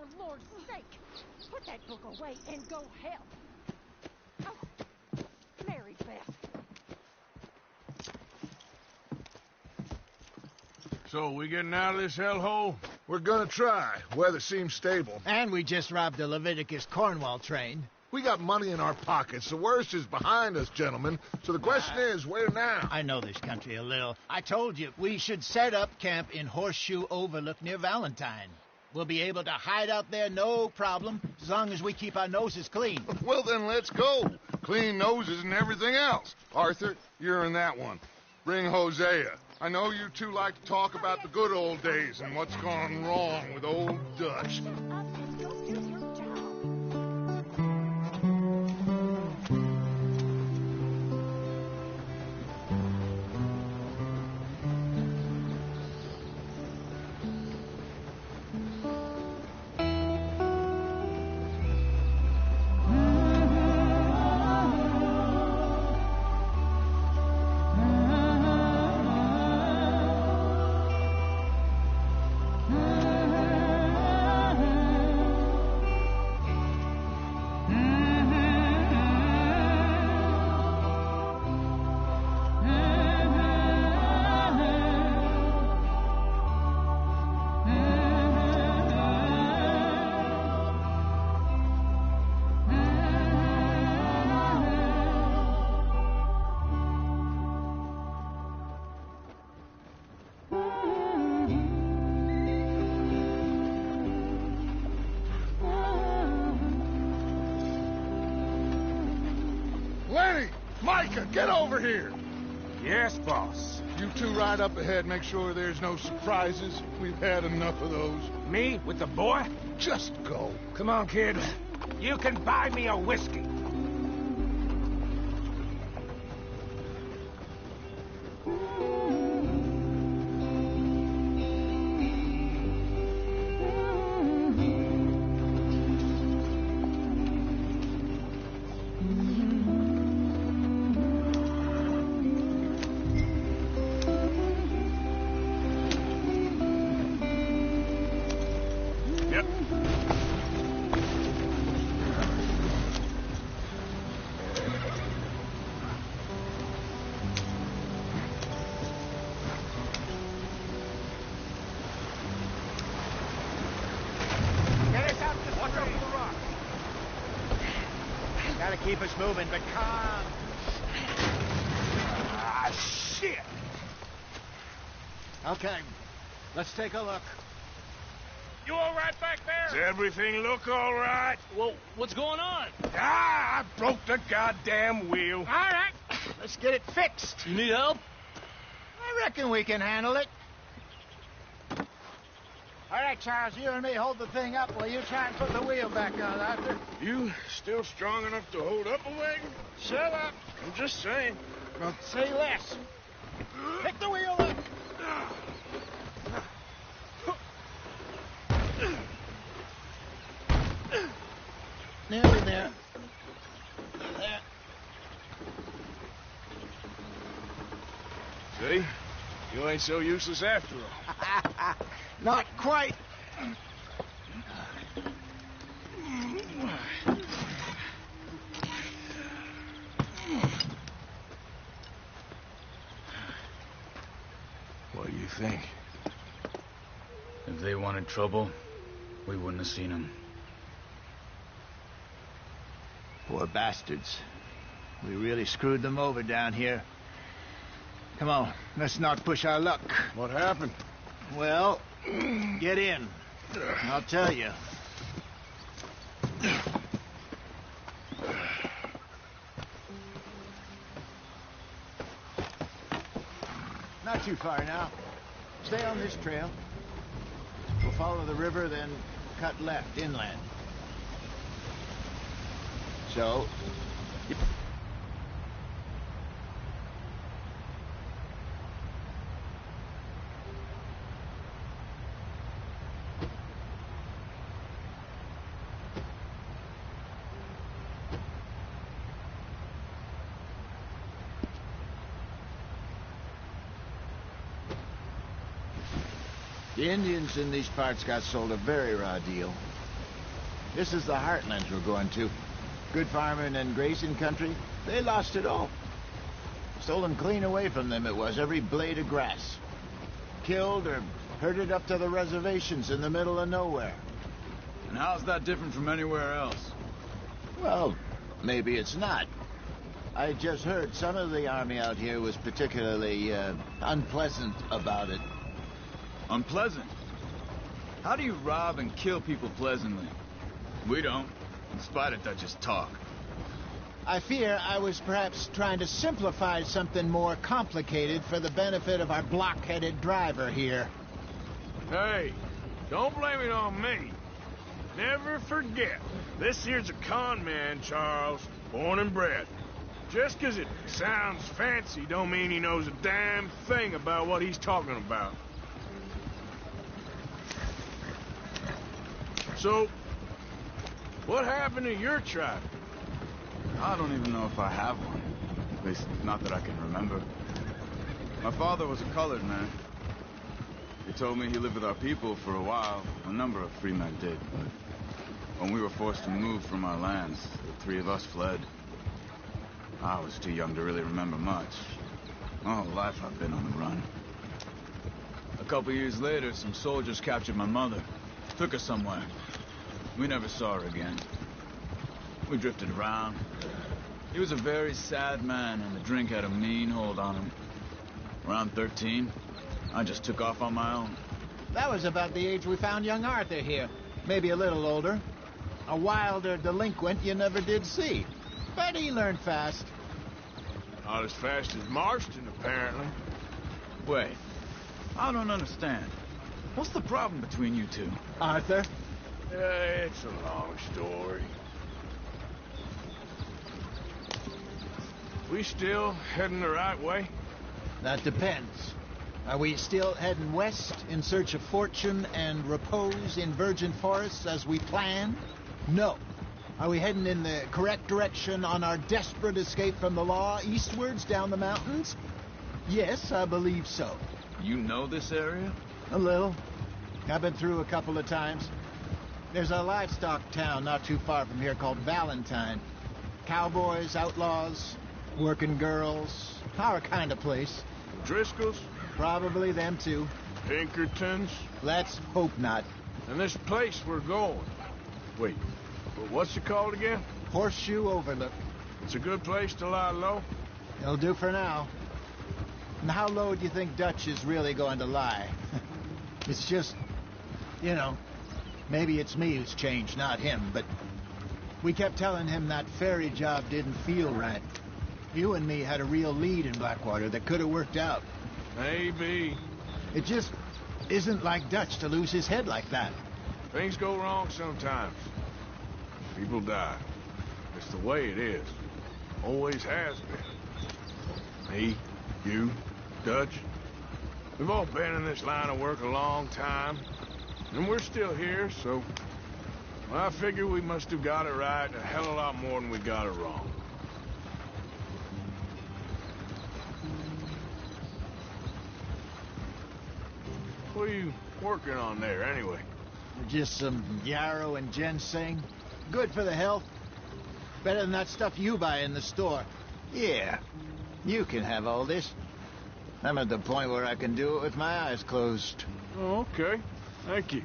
for Lord's sake, put that book away and go help. Oh, Mary Beth. So, we getting out of this hellhole? We're gonna try. Weather seems stable. And we just robbed a Leviticus Cornwall train. We got money in our pockets. The worst is behind us, gentlemen. So the question is, where now? I know this country a little. I told you, we should set up camp in Horseshoe Overlook near Valentine. We'll be able to hide out there, no problem, as long as we keep our noses clean. Well, then let's go. Clean noses and everything else. Arthur, you're in that one. Bring Hosea. I know you two like to talk about the good old days and what's gone wrong with old Dutch. Micah, get over here! Yes, boss. You two ride up ahead, make sure there's no surprises. We've had enough of those. Me? With the boy? Just go. Come on, kid. You can buy me a whiskey. Gotta keep us moving, but calm. Ah, shit! Okay, let's take a look. You all right back there? Does everything look all right? Well, what's going on? Ah, I broke the goddamn wheel. All right, let's get it fixed. You need help? I reckon we can handle it. All right, Charles, you and me hold the thing up while you try and put the wheel back on, Arthur. You still strong enough to hold up a wagon? Shut up. I'm just saying. Well, say less. Pick the wheel up. Nearly there. There. See? You ain't so useless after all. Not quite. What do you think? If they wanted trouble, we wouldn't have seen them. Poor bastards. We really screwed them over down here. Come on, let's not push our luck. What happened? Well, get in. I'll tell you. Not too far now. Stay on this trail. We'll follow the river, then cut left, inland. So... The Indians in these parts got sold a very raw deal. This is the heartlands we're going to. Good farming and grazing country. They lost it all. Stolen clean away from them it was, every blade of grass. Killed or herded up to the reservations in the middle of nowhere. And how's that different from anywhere else? Well, maybe it's not. I just heard some of the army out here was particularly unpleasant about it. Unpleasant? How do you rob and kill people pleasantly? We don't, in spite of Dutch's talk. I fear I was perhaps trying to simplify something more complicated for the benefit of our block-headed driver here. Hey, don't blame it on me. Never forget, this here's a con man, Charles, born and bred. Just 'cause it sounds fancy don't mean he knows a damn thing about what he's talking about. So, what happened to your tribe? I don't even know if I have one. At least, not that I can remember. My father was a colored man. He told me he lived with our people for a while. A number of free men did, but when we were forced to move from our lands, the three of us fled. I was too young to really remember much. My whole life I've been on the run. A couple years later, some soldiers captured my mother. Took her somewhere. We never saw her again. We drifted around. He was a very sad man, and the drink had a mean hold on him. Around 13, I just took off on my own. That was about the age we found young Arthur here. Maybe a little older. A wilder delinquent you never did see. But he learned fast. Not as fast as Marston, apparently. Wait, I don't understand. What's the problem between you two? Arthur? It's a long story. We still heading the right way? That depends. Are we still heading west in search of fortune and repose in virgin forests as we planned? No. Are we heading in the correct direction on our desperate escape from the law eastwards down the mountains? Yes, I believe so. You know this area? A little. I've been through a couple of times. There's a livestock town not too far from here called Valentine. Cowboys, outlaws, working girls, our kind of place. Driscoll's? Probably them too. Pinkertons? Let's hope not. And this place we're going. Wait, what's it called again? Horseshoe Overlook. It's a good place to lie low? It'll do for now. And how low do you think Dutch is really going to lie? It's just, you know, maybe it's me who's changed, not him, but we kept telling him that ferry job didn't feel right. You and me had a real lead in Blackwater that could have worked out. Maybe. It just isn't like Dutch to lose his head like that. Things go wrong sometimes. People die. It's the way it is. Always has been. Me, you, Dutch. We've all been in this line of work a long time. And we're still here, so... Well, I figure we must have got it right a hell of a lot more than we got it wrong. What are you working on there, anyway? Just some yarrow and ginseng. Good for the health. Better than that stuff you buy in the store. Yeah, you can have all this. I'm at the point where I can do it with my eyes closed. Oh, okay. Thank you.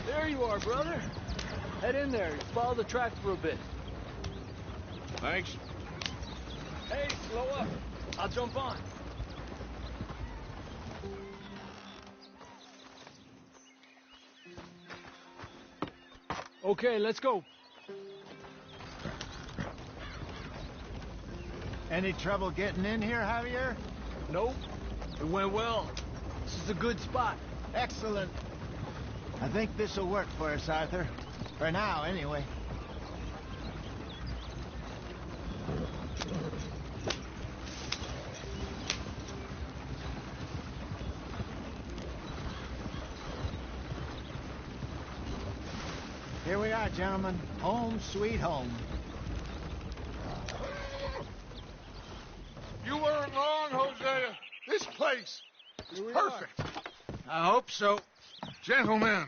There you are, brother. Head in there. Follow the tracks for a bit. Thanks. Hey, slow up. I'll jump on. Okay, let's go. Any trouble getting in here, Javier? Nope. It went well. This is a good spot. Excellent. I think this'll work for us, Arthur. For now, anyway. Here we are, gentlemen. Home sweet home. You weren't wrong, Hosea. This place is perfect. I hope so. Gentlemen,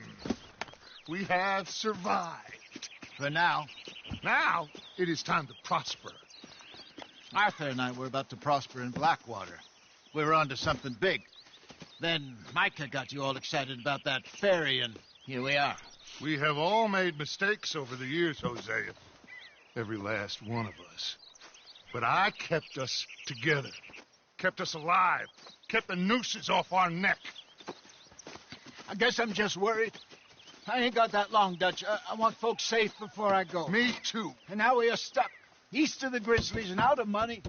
we have survived. For now. Now, it is time to prosper. Arthur and I were about to prosper in Blackwater. We were onto something big. Then Micah got you all excited about that ferry, and here we are. We have all made mistakes over the years, Hosea. Every last one of us. But I kept us together. Kept us alive. Kept the nooses off our neck. I guess I'm just worried. I ain't got that long, Dutch. I want folks safe before I go. Me too. And now we are stuck. East of the Grizzlies and out of money.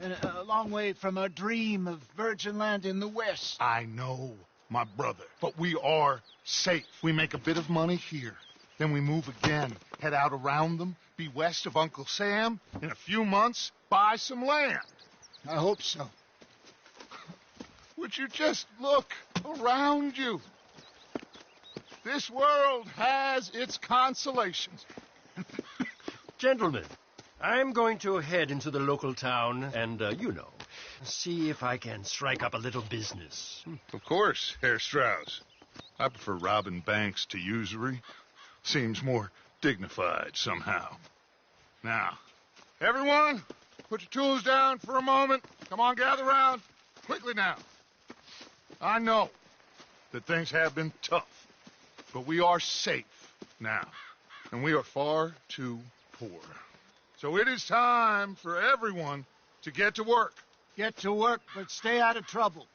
And a long way from our dream of virgin land in the west. I know, my brother. But we are safe. We make a bit of money here. Then we move again. Head out around them. Be west of Uncle Sam. In a few months, buy some land. I hope so. Would you just look around you? This world has its consolations. Gentlemen, I'm going to head into the local town and, see if I can strike up a little business. Of course, Herr Strauss. I prefer robbing banks to usury. Seems more dignified somehow. Now, everyone, put your tools down for a moment. Come on, gather round. Quickly now. I know that things have been tough, but we are safe now, and we are far too poor. So it is time for everyone to get to work. Get to work, but stay out of trouble.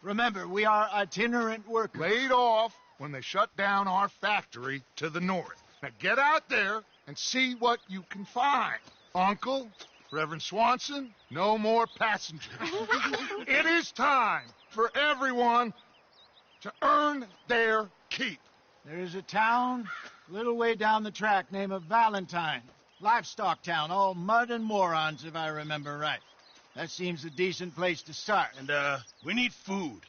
Remember, we are itinerant workers. Laid off when they shut down our factory to the north. Now get out there and see what you can find. Uncle, Reverend Swanson, no more passengers. It is time for everyone to earn their keep. There is a town a little way down the track named Valentine. Livestock town, all mud and morons, if I remember right. That seems a decent place to start. And, we need food.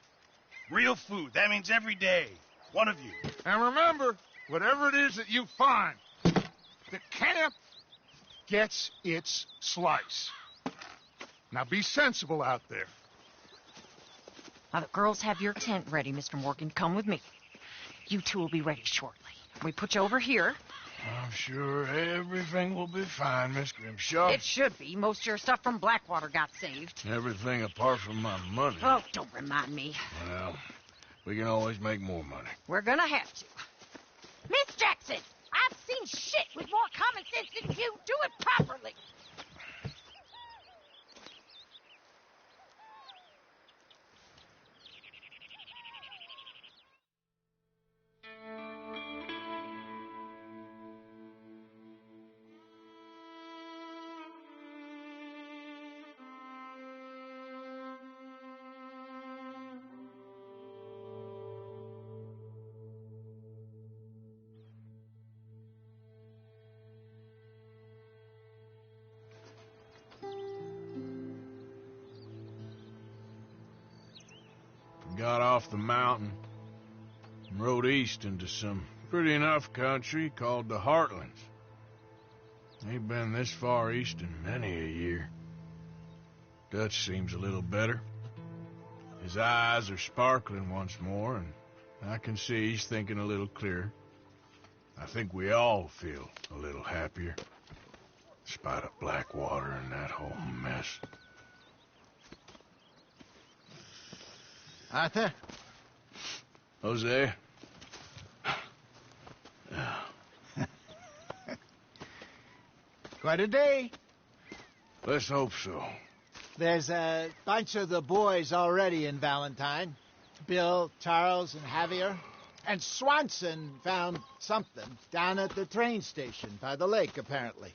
Real food. That means every day. One of you. And remember, whatever it is that you find, the camp gets its slice. Now be sensible out there. Now, the girls have your tent ready, Mr. Morgan. Come with me. You two will be ready shortly. We put you over here. I'm sure everything will be fine, Miss Grimshaw. It should be. Most of your stuff from Blackwater got saved. Everything apart from my money. Oh, don't remind me. Well, we can always make more money. We're gonna have to. Miss Jackson, I've seen shit with more common sense than you. Do it properly. Got off the mountain and rode east into some pretty enough country called the Heartlands. Ain't been this far east in many a year. Dutch seems a little better. His eyes are sparkling once more, and I can see he's thinking a little clearer. I think we all feel a little happier, in spite of Blackwater and that whole mess. Arthur? Jose? quite a day. Let's hope so. There's a bunch of the boys already in Valentine. Bill, Charles, and Javier. And Swanson found something down at the train station by the lake, apparently.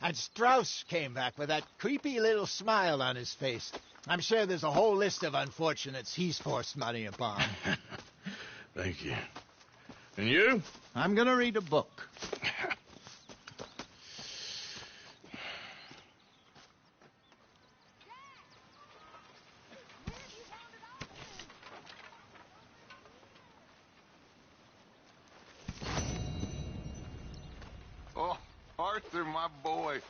And Strauss came back with that creepy little smile on his face. I'm sure there's a whole list of unfortunates he's forced money upon. Thank you. And you? I'm gonna read a book. Oh, Arthur, my boy.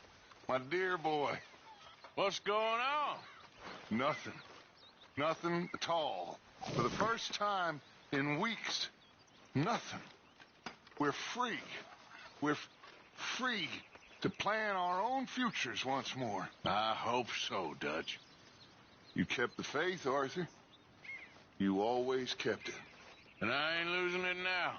My dear boy. What's going on? Nothing. Nothing at all. For the first time in weeks, nothing. We're free. We're free to plan our own futures once more. I hope so, Dutch. You kept the faith, Arthur. You always kept it. And I ain't losing it now.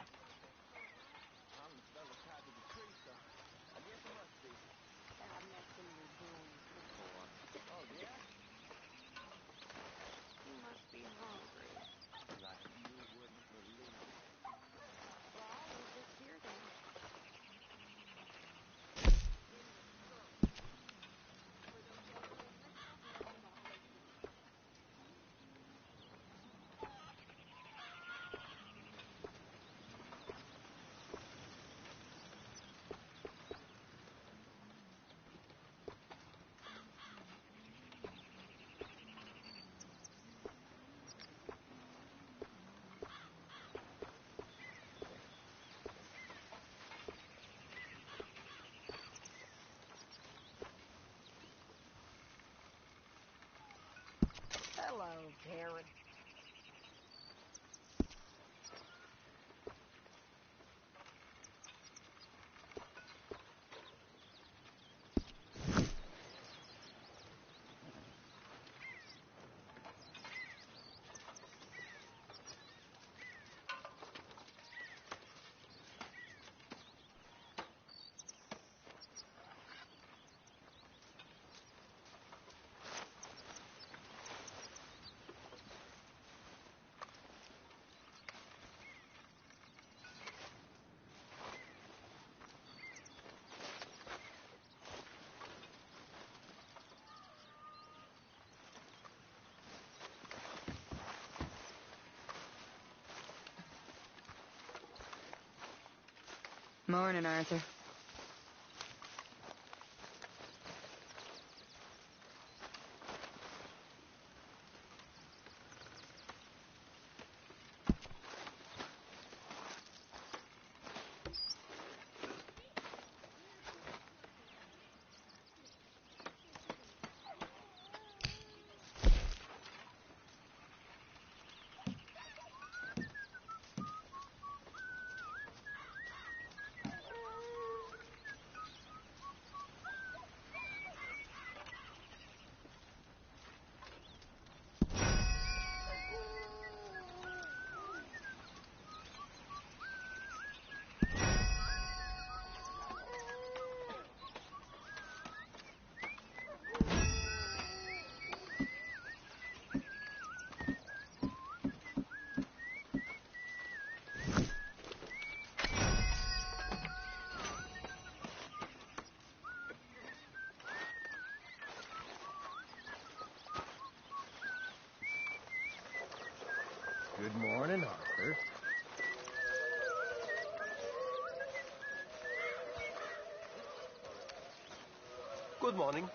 Hello, Karen. Morning, Arthur. Good morning, Arthur. Good morning.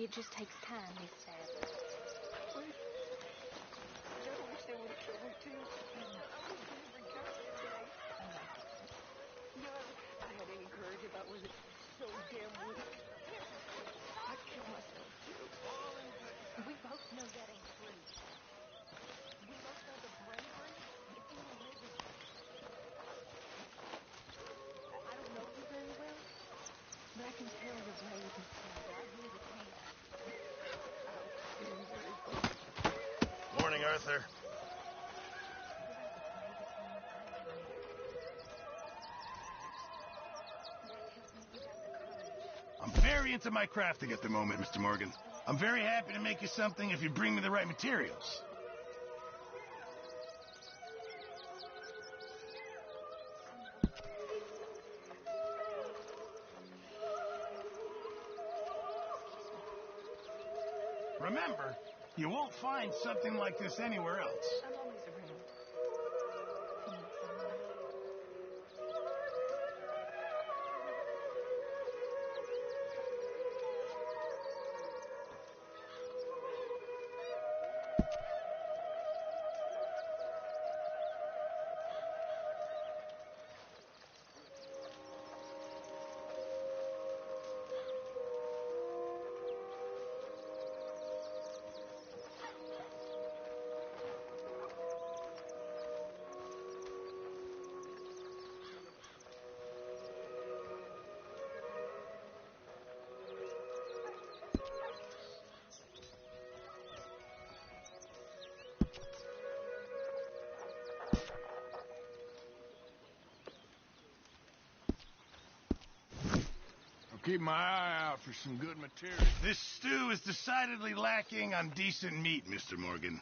It just takes time, Miss Sadler. I wish they would have killed her, too. I was going to recover today. No, I had any courage if I wasn't so damn weak. I'd kill myself, too. We both know that ain't true. We both know the bravery is in the living. I don't know you very well, but I can tell you're brave, Miss Sadler. I really can. Morning, Arthur. I'm very into my crafting at the moment, Mr. Morgan. I'm very happy to make you something if you bring me the right materials. Remember, you won't find something like this anywhere else. I'm always around. Keep my eye out for some good material. This stew is decidedly lacking on decent meat, Mr. Morgan.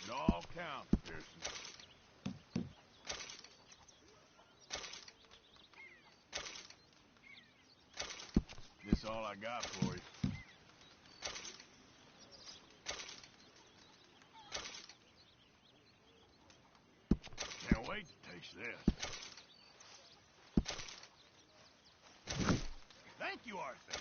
It all counts, Pearson. That's all I got for you. Can't wait to taste this. Thank you, Arthur.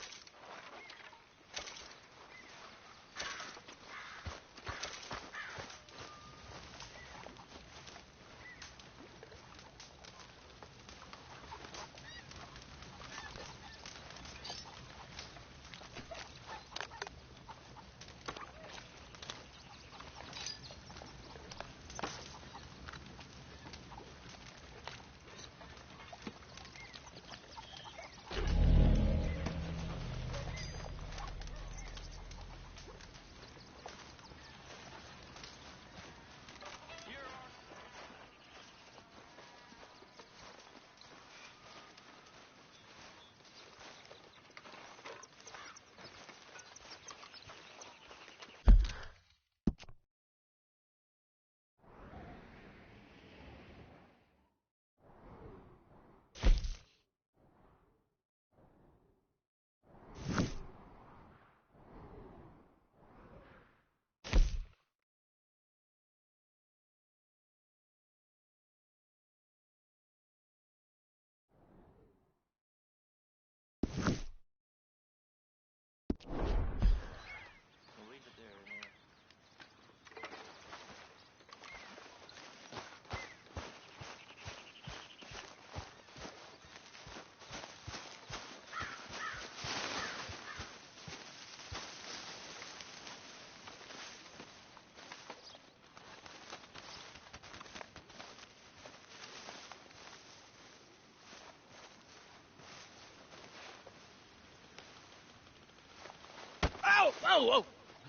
Whoa!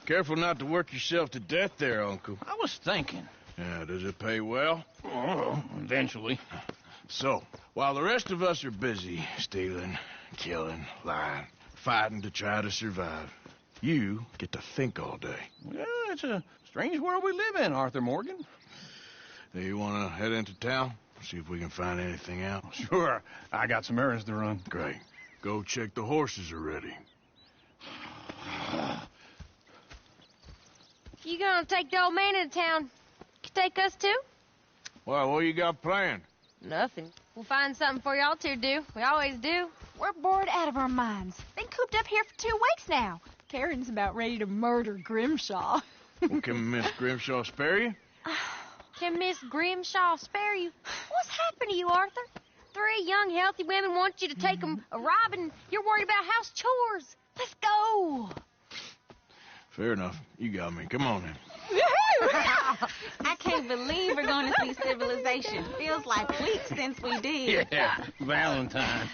Careful not to work yourself to death there, Uncle. I was thinking. Yeah, does it pay well? Oh, eventually. So, while the rest of us are busy stealing, killing, lying, fighting to try to survive, you get to think all day. Well, it's a strange world we live in, Arthur Morgan. Do you want to head into town? See if we can find anything out? Sure. I got some errands to run. Great. Go check the horses are ready. You gonna take the old man into town? You take us too? Well, what you got planned? Nothing. We'll find something for y'all to do. We always do. We're bored out of our minds. Been cooped up here for 2 weeks now. Karen's about ready to murder Grimshaw. Well, can Miss Grimshaw spare you? Can Miss Grimshaw spare you? What's happened to you, Arthur? 3 young, healthy women want you to take them a robbing. You're worried about house chores. Let's go. Fair enough. You got me. Come on, then. I can't believe we're going to see civilization. Feels like weeks since we did. Yeah, Valentine.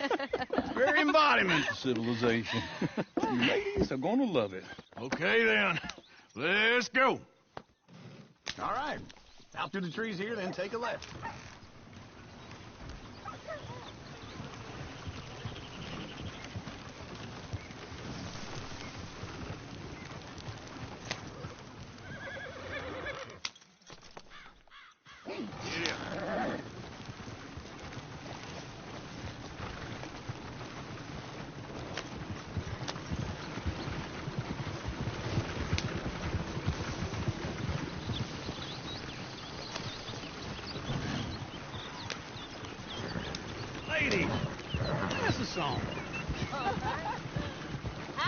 Very embodiment of civilization. You ladies are going to love it. Okay, then. Let's go. All right. Out through the trees here, then take a left. Ladies, that's the song. I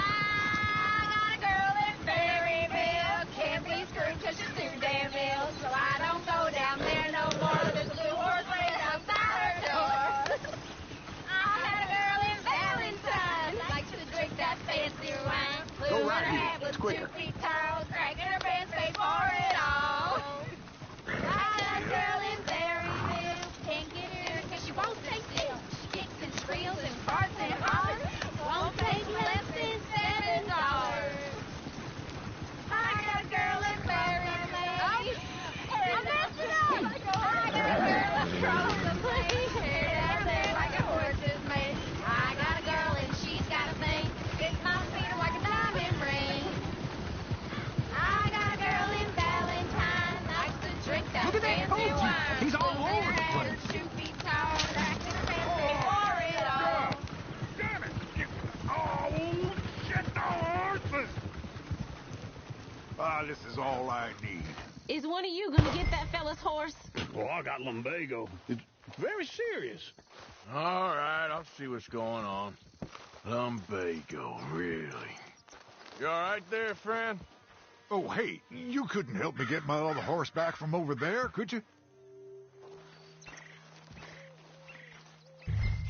got a girl in Berryville. Can't be screwed 'cause she's too damn ill. So I don't go down there no more. There's a blue horse laying outside her door. I got a girl in Valentine. Likes to drink that fancy wine. Go Blue right in her here. hat It's with quicker. 2 feet tall. Cracking her pants, pay for it all. I got a girl in Berryville. Can't get her 'cause she won't stay still. She kicks and squeals and farts and hollers. Won't take less than $7. I got a girl in Berryville. I messed it up. I got a girl across the plain. Hair down there like a horse's mane. I got a girl and she's got a thing. Fits my feet like a diamond ring. I got a girl in Valentine. Likes to drink that Look at that fancy coach. wine. He's all Blue in over her the hat place. is 2 feet tall. Cracking her pants, pay for it all. Damn it! Oh, shit the horses! Ah, this is all I need. Is one of you going to get that fella's horse? Well, I got lumbago. It's very serious. All right, I'll see what's going on. Lumbago, really? You all right there, friend? Oh, hey, you couldn't help me get my other horse back from over there, could you?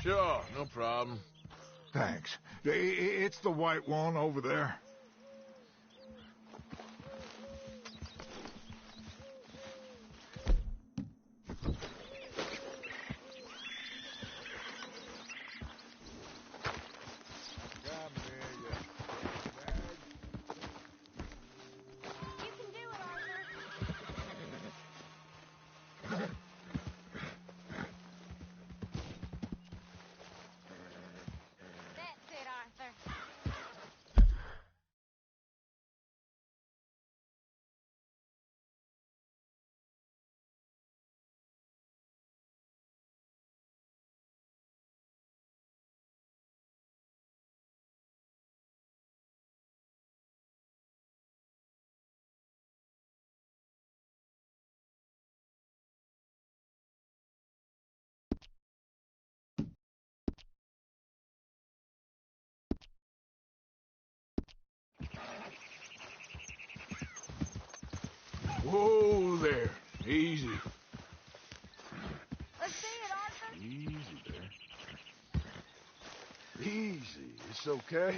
Sure, no problem. Thanks. It's the white one over there. You can do it, Arthur. That's it, Arthur. Whoa there. Easy. Let's see it, Arthur. Easy there. Easy. It's okay.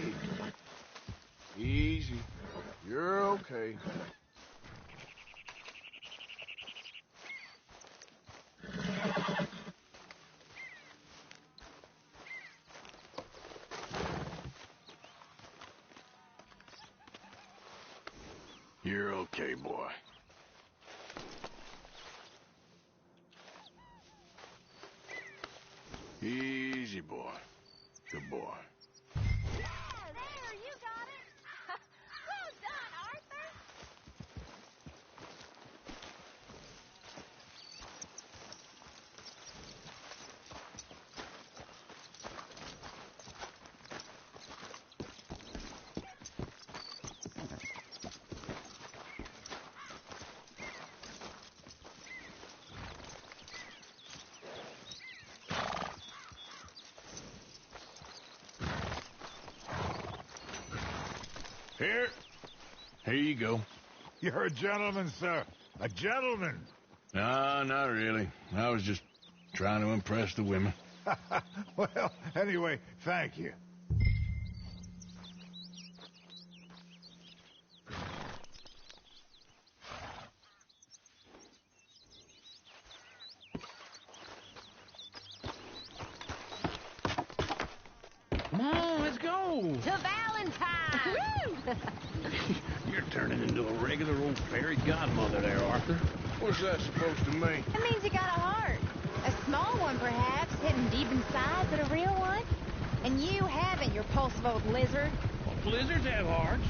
Easy. You're okay. You're okay, boy. Easy, boy. Good boy. Yeah, there, you got it. Well done, Arthur. Here you go. You're a gentleman, sir. A gentleman. No, not really. I was just trying to impress the women. Well, anyway, thank you. Come on, let's go. To Valentine! You're turning into a regular old fairy godmother there, Arthur. What's that supposed to mean? It means you got a heart. A small one, perhaps, hidden deep inside, but a real one. And you haven't, you repulsive old lizard. Well, lizards have hearts.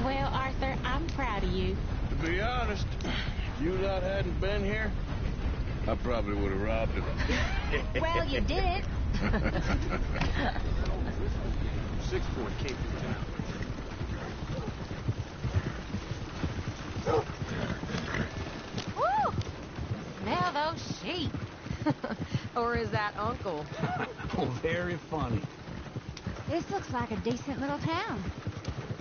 Well, Arthur, I'm proud of you. To be honest, if you lot hadn't been here, I probably would have robbed him. Well, you did. 6-point came through town. Woo! Smell those sheep. Or is that Uncle? Oh, very funny. This looks like a decent little town.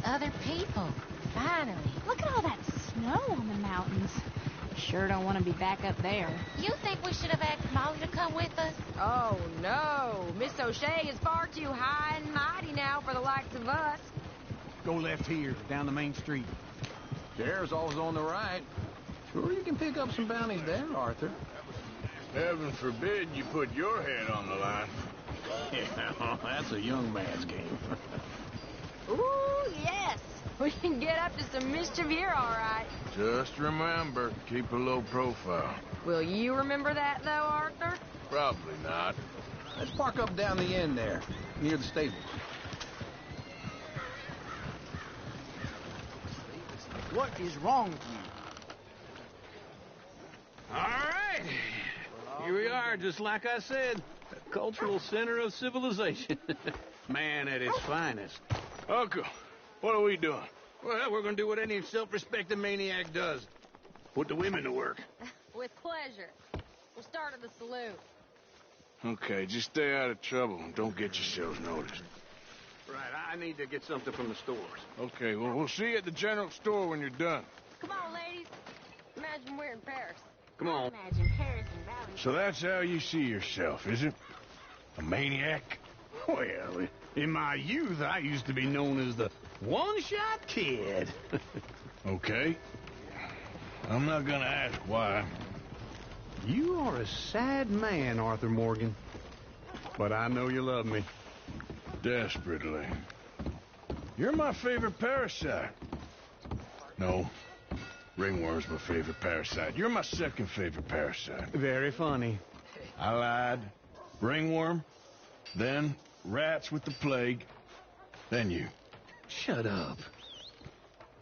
Other people. Finally. Look at all that snow on the mountains. Sure don't want to be back up there. You think we should have asked Molly to come with us? Oh, no. Miss O'Shea is far too high and mighty now for the likes of us. Go left here, down the main street. There's always on the right. Sure, you can pick up some bounties there, Arthur. Heaven forbid you put your head on the line. Yeah, well, that's a young man's game. Ooh, yes. We can get up to some mischief here, all right. Just remember, keep a low profile. Will you remember that, though, Arthur? Probably not. Let's park up down the end there, near the stables. What is wrong with you? All right. Here we are, just like I said. The cultural center of civilization. Man at its finest. Uncle, what are we doing? Well, we're going to do what any self-respecting maniac does. Put the women to work. With pleasure. We'll start at the saloon. Okay, just stay out of trouble and don't get yourselves noticed. Right, I need to get something from the stores. Okay, well, we'll see you at the general store when you're done. Come on, ladies. Imagine we're in Paris. Come on. Imagine Paris and Valentine. So that's how you see yourself, is it? A maniac? Well, in my youth, I used to be known as the one-shot kid. Okay. I'm not gonna ask why. You are a sad man, Arthur Morgan. But I know you love me. Desperately. You're my favorite parasite. No. Ringworm's my favorite parasite. You're my second favorite parasite. Very funny. I lied. Ringworm, then rats with the plague, then you. Shut up.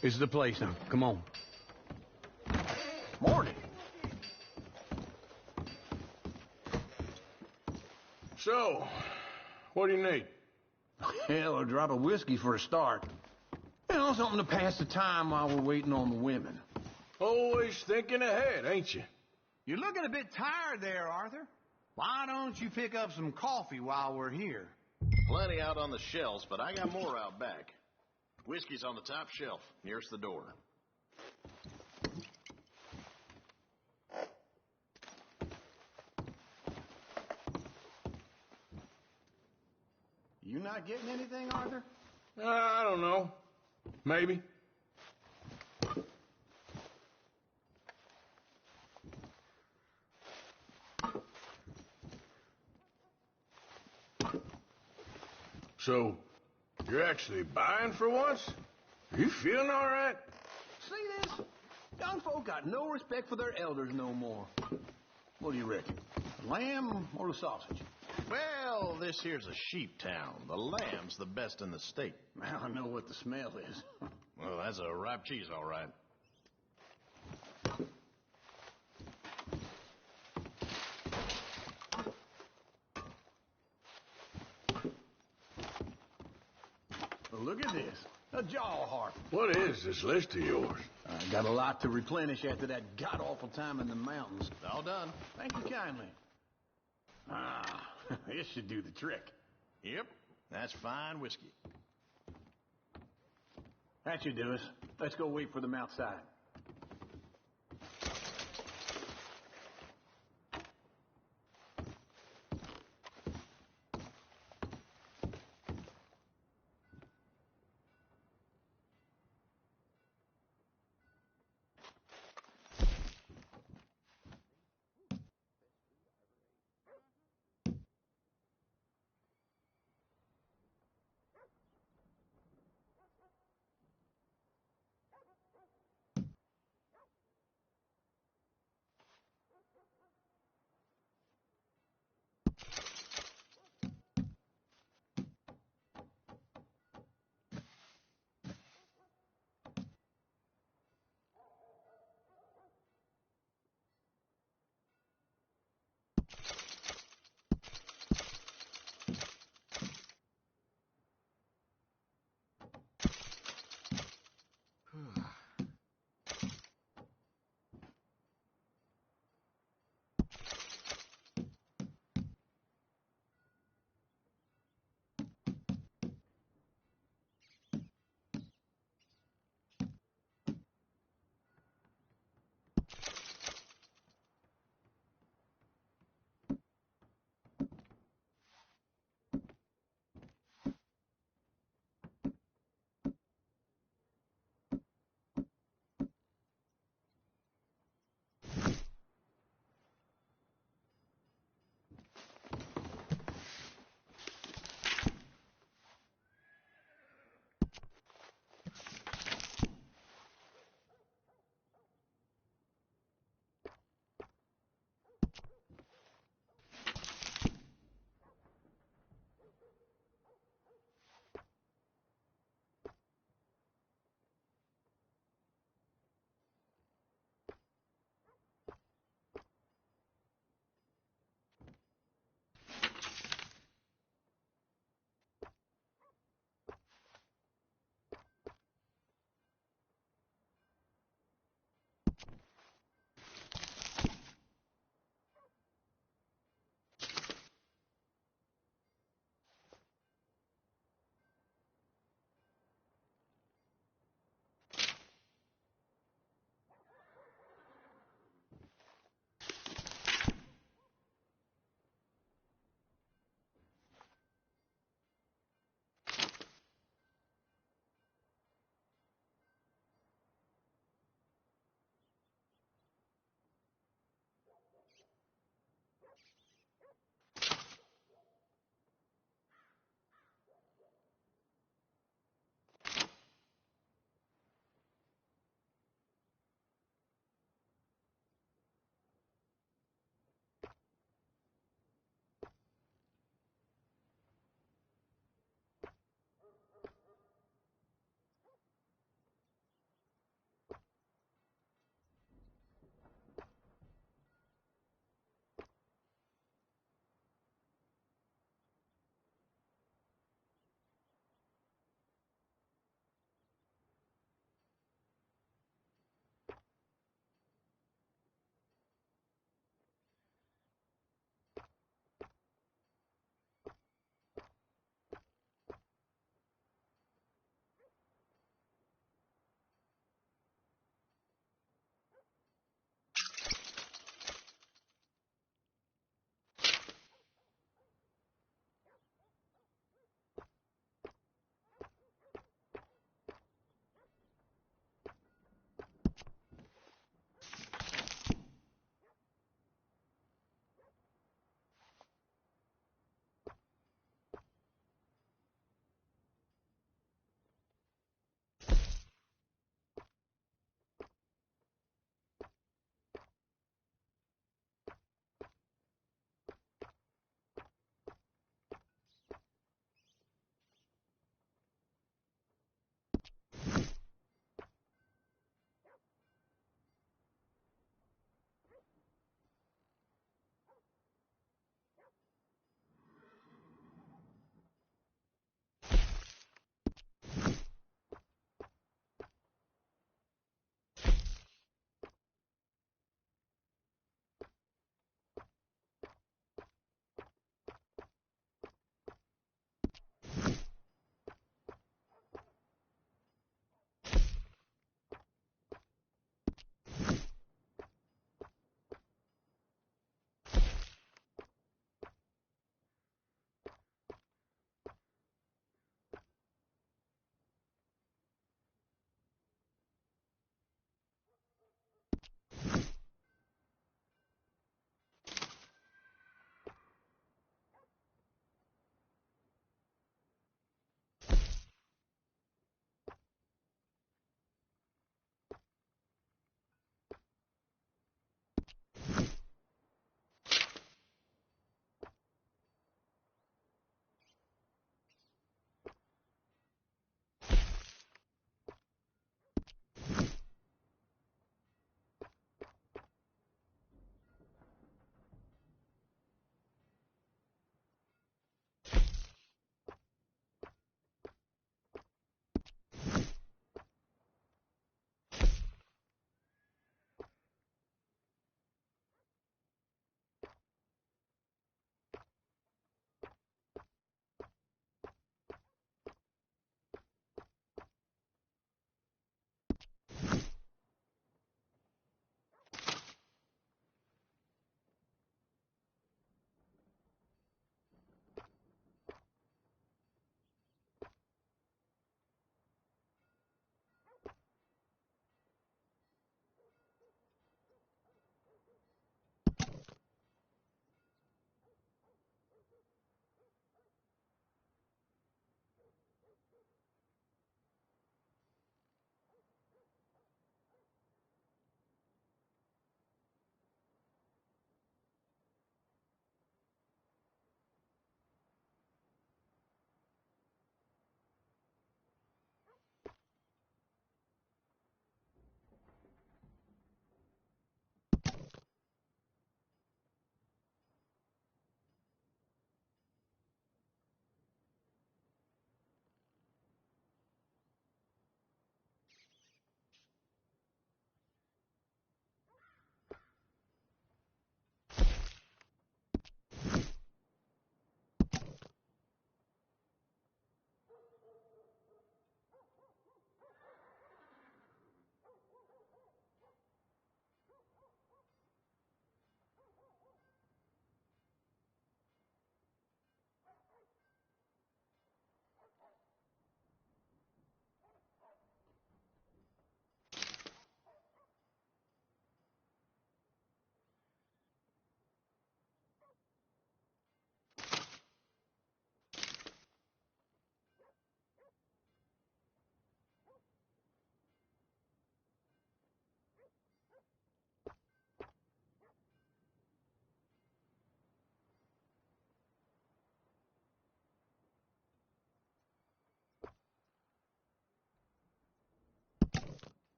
This is the place now. Come on. Morning. So, what do you need? Hell, a drop of whiskey for a start. You know, something to pass the time while we're waiting on the women. Always thinking ahead, ain't you? You're looking a bit tired there, Arthur. Why don't you pick up some coffee while we're here? Plenty out on the shelves, but I got more out back. Whiskey's on the top shelf, nearest the door. You not getting anything, Arthur? I don't know. Maybe. So, you're actually buying for once? Are you feeling all right? See this? Young folk got no respect for their elders no more. What do you reckon? The lamb or the sausage? Well, this here's a sheep town. The lamb's the best in the state. Well, I know what the smell is. Well, that's a ripe cheese, all right. Well, look at this. A jaw harp. What is this list of yours? I got a lot to replenish after that god-awful time in the mountains. All done. Thank you kindly. Ah, this should do the trick. Yep, that's fine whiskey. That should do us. Let's go wait for them outside.